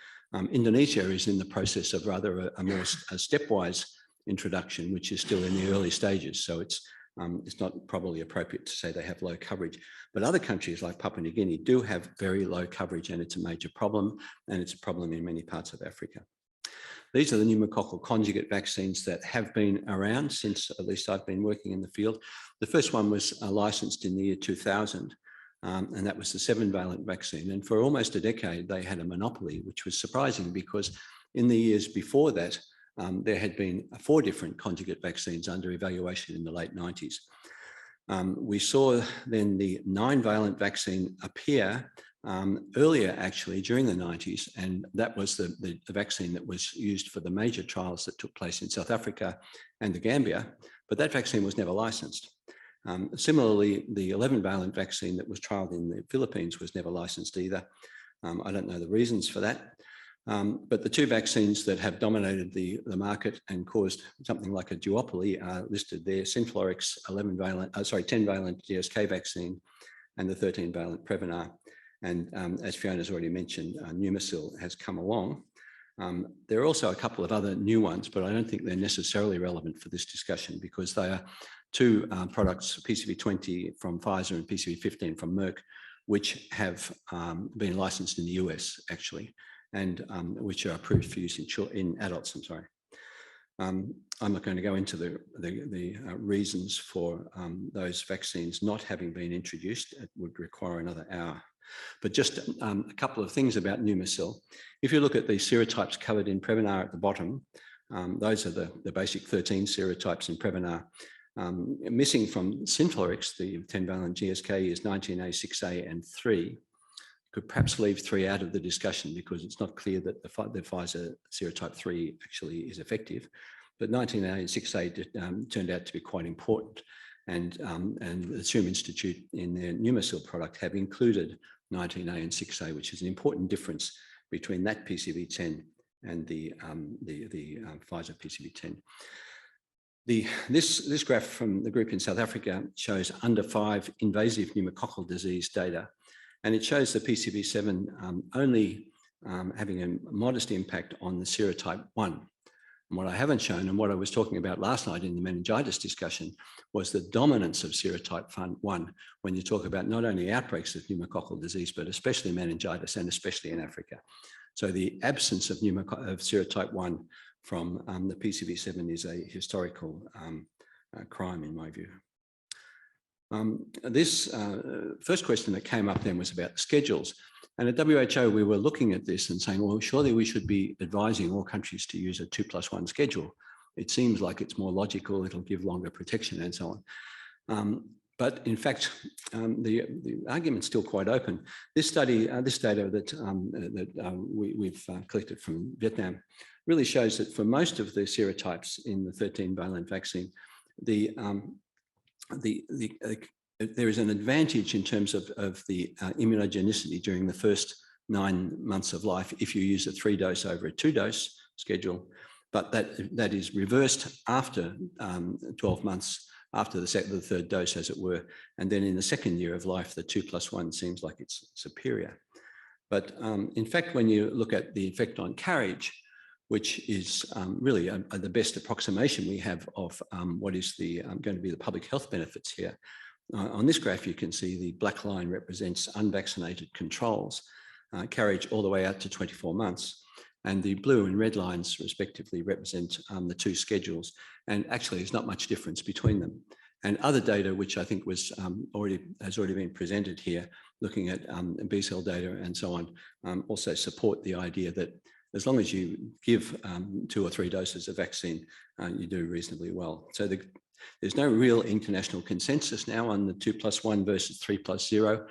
Indonesia is in the process of rather a more stepwise introduction, which is still in the early stages. So it's not probably appropriate to say they have low coverage. But other countries like Papua New Guinea do have very low coverage, and it's a major problem, and it's a problem in many parts of Africa. These are the pneumococcal conjugate vaccines that have been around since at least I've been working in the field. The first one was licensed in the year 2000, and that was the 7-valent vaccine. And for almost a decade, they had a monopoly, which was surprising because in the years before that, there had been 4 different conjugate vaccines under evaluation in the late 90s. We saw then the 9-valent vaccine appear earlier, actually, during the 90s, and that was the vaccine that was used for the major trials that took place in South Africa and the Gambia, but that vaccine was never licensed. Similarly, the 11-valent vaccine that was trialed in the Philippines was never licensed either. I don't know the reasons for that. But the 2 vaccines that have dominated the market and caused something like a duopoly are listed there: Synflorix 10-valent GSK vaccine and the 13-valent Prevnar. And as Fiona's already mentioned, pneumococcal has come along. There are also a couple of other new ones, but I don't think they're necessarily relevant for this discussion because they are 2 products, PCV20 from Pfizer and PCV15 from Merck, which have been licensed in the US actually, and which are approved for use in adults. I'm sorry. I'm not going to go into the reasons for those vaccines not having been introduced. It would require another hour. But just a couple of things about pneumococcal. If you look at the serotypes covered in Prevnar at the bottom, those are the basic 13 serotypes in Prevnar. Missing from Synflorix, the 10-valent GSK, is 19A, 6A, and 3. Could perhaps leave 3 out of the discussion because it's not clear that the Pfizer serotype 3 actually is effective. But 19A and 6A turned out to be quite important. And the Serum Institute in their pneumococcal product have included 19A and 6A, which is an important difference between that PCV10 and the Pfizer PCV10. This graph from the group in South Africa shows under 5 invasive pneumococcal disease data, and it shows the PCV7 only having a modest impact on the serotype 1. And what I haven't shown, and what I was talking about last night in the meningitis discussion, was the dominance of serotype 1 when you talk about not only outbreaks of pneumococcal disease, but especially meningitis, and especially in Africa. So the absence of serotype 1 from the PCV7 is a historical crime in my view. This first question that came up then was about schedules. And at WHO, we were looking at this and saying, well, surely we should be advising all countries to use a 2+1 schedule. it seems like it's more logical, it'll give longer protection and so on. But in fact, the argument's still quite open. This study, this data that we've collected from Vietnam really shows that for most of the serotypes in the 13-valent vaccine, there is an advantage in terms of the immunogenicity during the first 9 months of life if you use a 3-dose over a 2-dose schedule, but that is reversed after 12 months after the third dose, as it were. And then in the second year of life, the 2+1 seems like it's superior. But in fact, when you look at the effect on carriage, which is really the best approximation we have of what is going to be the public health benefits here. On this graph, you can see the black line represents unvaccinated controls, carriage all the way out to 24 months. And the blue and red lines respectively represent the two schedules. And actually, there's not much difference between them. And other data, which I think was has already been presented here, looking at B cell data and so on, also support the idea that as long as you give 2 or 3 doses of vaccine, you do reasonably well. So there's no real international consensus now on the 2+1 versus 3+0.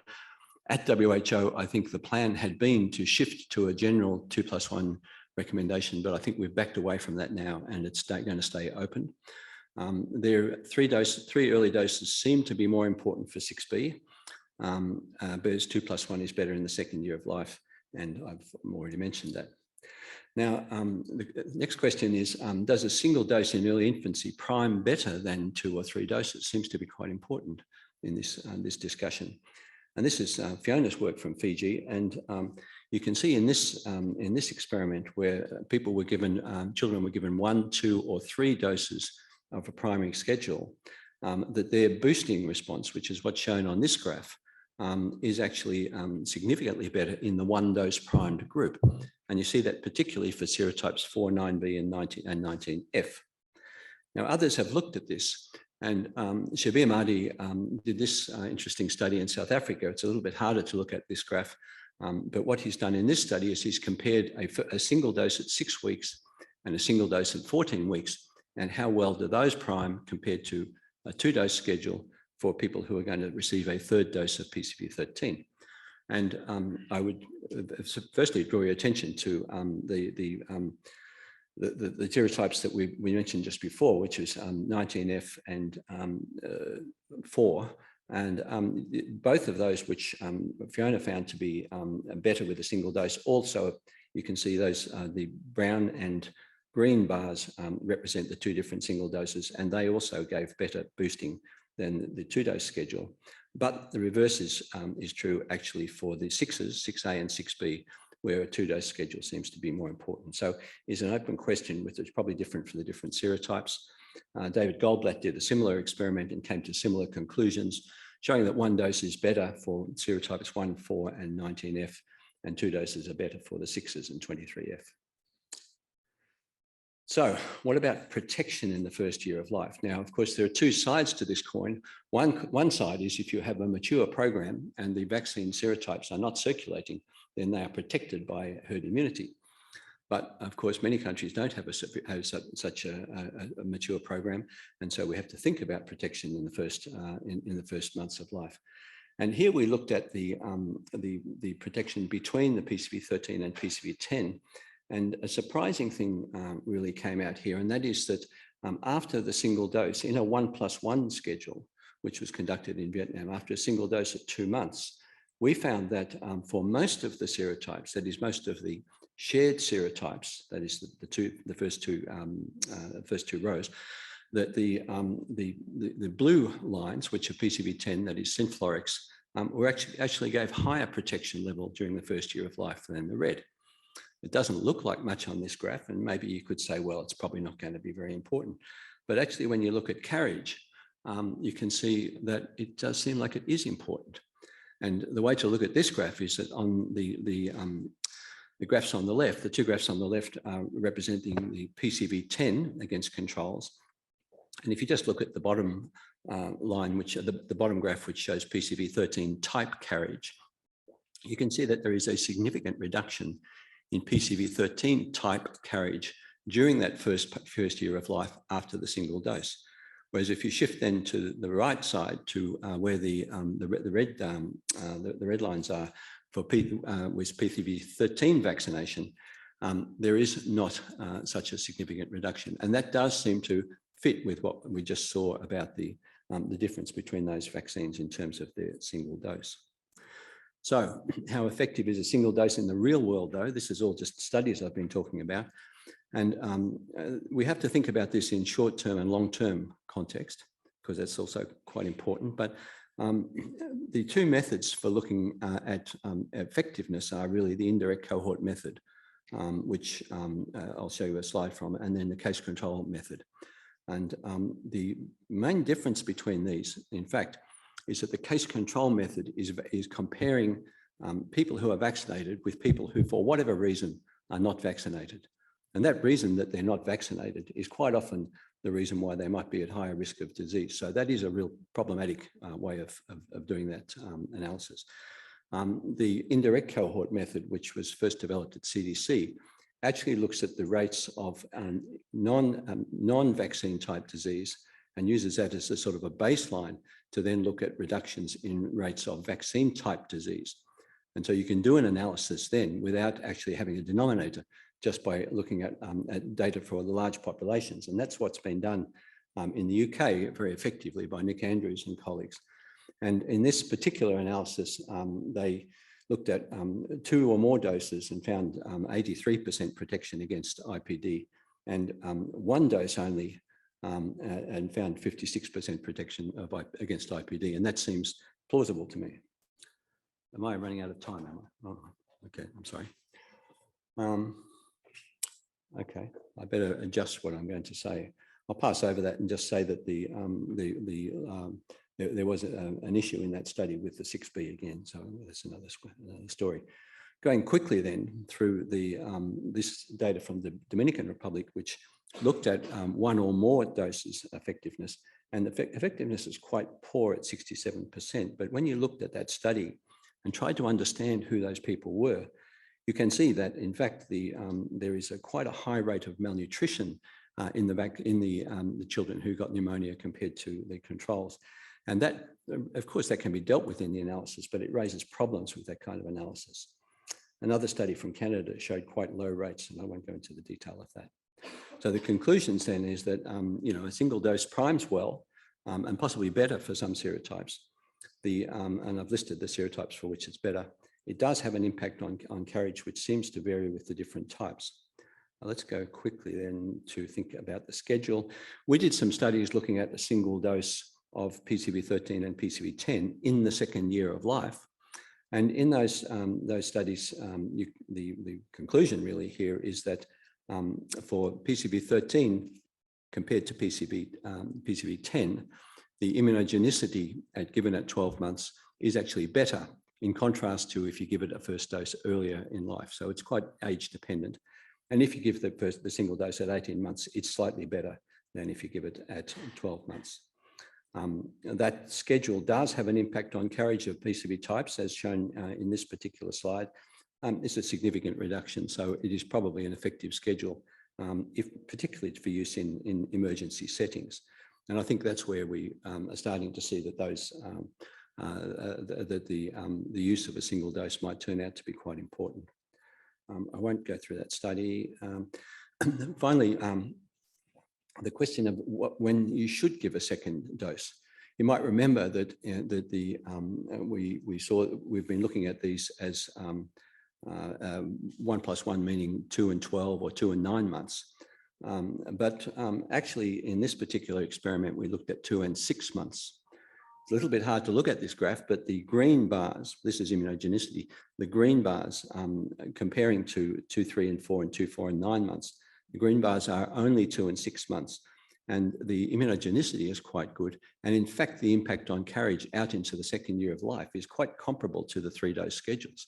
At WHO, I think the plan had been to shift to a general 2+1 recommendation, but I think we've backed away from that now, and it's going to stay open. There, 3 early doses seem to be more important for 6B, whereas 2+1 is better in the second year of life, and I've already mentioned that. Now, the next question is, does a single dose in early infancy prime better than 2 or 3 doses? Seems to be quite important in this discussion. And this is Fiona's work from Fiji, and you can see in this experiment where people were given, children were given 1, 2, or 3 doses of a primary schedule, that their boosting response, which is what's shown on this graph, is actually significantly better in the 1-dose primed group. And you see that particularly for serotypes 4, 9b, and 19F. Now, others have looked at this, and Shabir Mahdi did this interesting study in South Africa. It's a little bit harder to look at this graph, but what he's done in this study is he's compared a single dose at 6 weeks and a single dose at 14 weeks, and how well do those prime compared to a 2-dose schedule for people who are going to receive a 3rd dose of PCV13. And I would firstly draw your attention to the serotypes that we mentioned just before, which is 19F and 4. And both of those, which Fiona found to be better with a single dose. Also, you can see those, the brown and green bars represent the 2 different single doses, and they also gave better boosting than the 2-dose schedule. But the reverse is true actually for the 6s, 6A and 6B, where a 2-dose schedule seems to be more important. So it's an open question, which is probably different for the different serotypes. David Goldblatt did a similar experiment and came to similar conclusions, showing that 1 dose is better for serotypes 1, 4, and 19F, and 2 doses are better for the 6s and 23F. So what about protection in the first year of life? Now, of course, there are 2 sides to this coin. One side is if you have a mature program and the vaccine serotypes are not circulating, then they are protected by herd immunity. But of course, many countries don't have such a mature program, and so we have to think about protection in the first in the first months of life. And here we looked at the protection between the PCV13 and PCV10. And a surprising thing really came out here, and that is that after the single dose in a 1+1 schedule, which was conducted in Vietnam, after a single dose at 2 months, we found that for most of the serotypes, that is most of the shared serotypes, that is the first two rows, that the blue lines, which are PCV10, that is Synflorix, were actually gave higher protection level during the first year of life than the red. It doesn't look like much on this graph, and maybe you could say, well, it's probably not going to be very important. But actually, when you look at carriage, you can see that it does seem like it is important. And the way to look at this graph is that on the graphs on the left, the 2 graphs on the left are representing the PCV10 against controls. And if you just look at the bottom line, which the bottom graph, which shows PCV13 type carriage, you can see that there is a significant reduction in PCV13 type carriage during that first year of life after the single dose. Whereas if you shift then to the right side to where the red lines are for with PCV 13 vaccination, there is not such a significant reduction. And that does seem to fit with what we just saw about the difference between those vaccines in terms of their single dose. So how effective is a single dose in the real world, though? This is all just studies I've been talking about. And we have to think about this in short-term and long-term context, because that's also quite important. But the two methods for looking at effectiveness are really the indirect cohort method, which I'll show you a slide from, and then the case control method. And the main difference between these, in fact, is that the case control method is comparing people who are vaccinated with people who, for whatever reason, are not vaccinated. And that reason that they're not vaccinated is quite often the reason why they might be at higher risk of disease. So that is a real problematic way of doing that analysis. The indirect cohort method, which was first developed at CDC, actually looks at the rates of non-vaccine type disease and uses that as a sort of a baseline to then look at reductions in rates of vaccine type disease. And so you can do an analysis then without actually having a denominator, just by looking at data for the large populations. And that's what's been done in the UK very effectively by Nick Andrews and colleagues. And in this particular analysis, they looked at 2 or more doses and found 83% protection against IPD, and 1 dose only and found 56% protection against IPD. And that seems plausible to me. Am I running out of time? Am I? Oh, okay, I'm sorry. Okay, I better adjust what I'm going to say. I'll pass over that and just say that there was an issue in that study with the 6B again, so that's another story. Going quickly then through this data from the Dominican Republic, which looked at 1 or more doses effectiveness, and the effectiveness is quite poor at 67%. But when you looked at that study and tried to understand who those people were, you can see that, in fact, there is quite a high rate of malnutrition in the children who got pneumonia compared to the controls. And that, of course, that can be dealt with in the analysis, but it raises problems with that kind of analysis. Another study from Canada showed quite low rates, and I won't go into the detail of that. So the conclusions then is that, a single dose primes well, and possibly better for some serotypes. And I've listed the serotypes for which it's better. It does have an impact on carriage, which seems to vary with the different types. Now let's go quickly then to think about the schedule. We did some studies looking at a single dose of PCV 13 and PCV 10 in the second year of life. And in those studies, the conclusion really here is that for PCV 13 compared to PCV 10, the immunogenicity given at 12 months is actually better, in contrast to if you give it a first dose earlier in life. So it's quite age dependent. And if you give the single dose at 18 months, it's slightly better than if you give it at 12 months. That schedule does have an impact on carriage of PCV types, as shown in this particular slide. It's a significant reduction, so it is probably an effective schedule, particularly for use in emergency settings. And I think that's where we are starting to see that the use of a single dose might turn out to be quite important. I won't go through that study. Finally, the question of when you should give a second dose. You might remember that we've been looking at these as 1+1, meaning 2 and 12 or 2 and 9 months. But actually, in this particular experiment, we looked at 2 and 6 months. It's a little bit hard to look at this graph, but the green bars, this is immunogenicity, the green bars comparing to 2, 3 and 4 and 2, 4 and 9 months, the green bars are only 2 and 6 months. And the immunogenicity is quite good. And in fact, the impact on carriage out into the second year of life is quite comparable to the 3-dose schedules.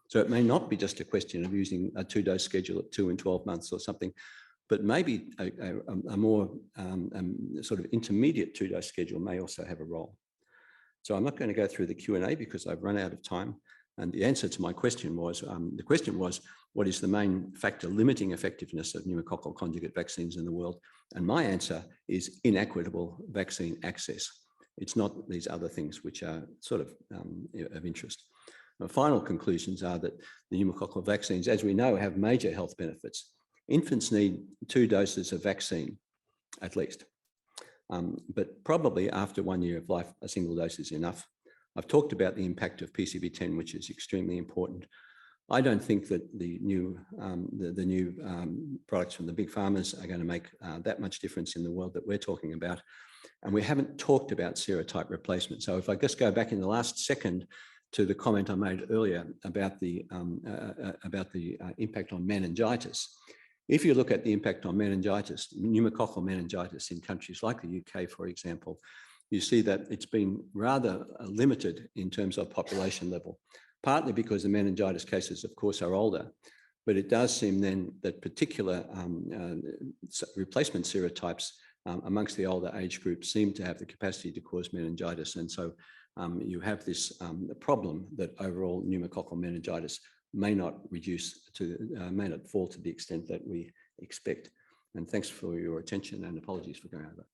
So it may not be just a question of using a 2-dose schedule at 2 and 12 months or something, but maybe a more sort of intermediate 2-dose schedule may also have a role. So I'm not going to go through the Q&A because I've run out of time. And the answer to my question was, what is the main factor limiting effectiveness of pneumococcal conjugate vaccines in the world? And my answer is inequitable vaccine access. It's not these other things which are sort of interest. My final conclusions are that the pneumococcal vaccines, as we know, have major health benefits. Infants need 2 doses of vaccine at least, but probably after 1 year of life, a single dose is enough. I've talked about the impact of PCV10, which is extremely important. I don't think that the new products from the big pharmas are going to make that much difference in the world that we're talking about. And we haven't talked about serotype replacement. So if I just go back in the last second to the comment I made earlier about the impact on meningitis. If you look at the impact on meningitis, pneumococcal meningitis in countries like the UK, for example, you see that it's been rather limited in terms of population level, partly because the meningitis cases, of course, are older. But it does seem then that particular replacement serotypes amongst the older age groups seem to have the capacity to cause meningitis. And so you have this problem that overall pneumococcal meningitis may not may not fall to the extent that we expect. And thanks for your attention, and apologies for going over.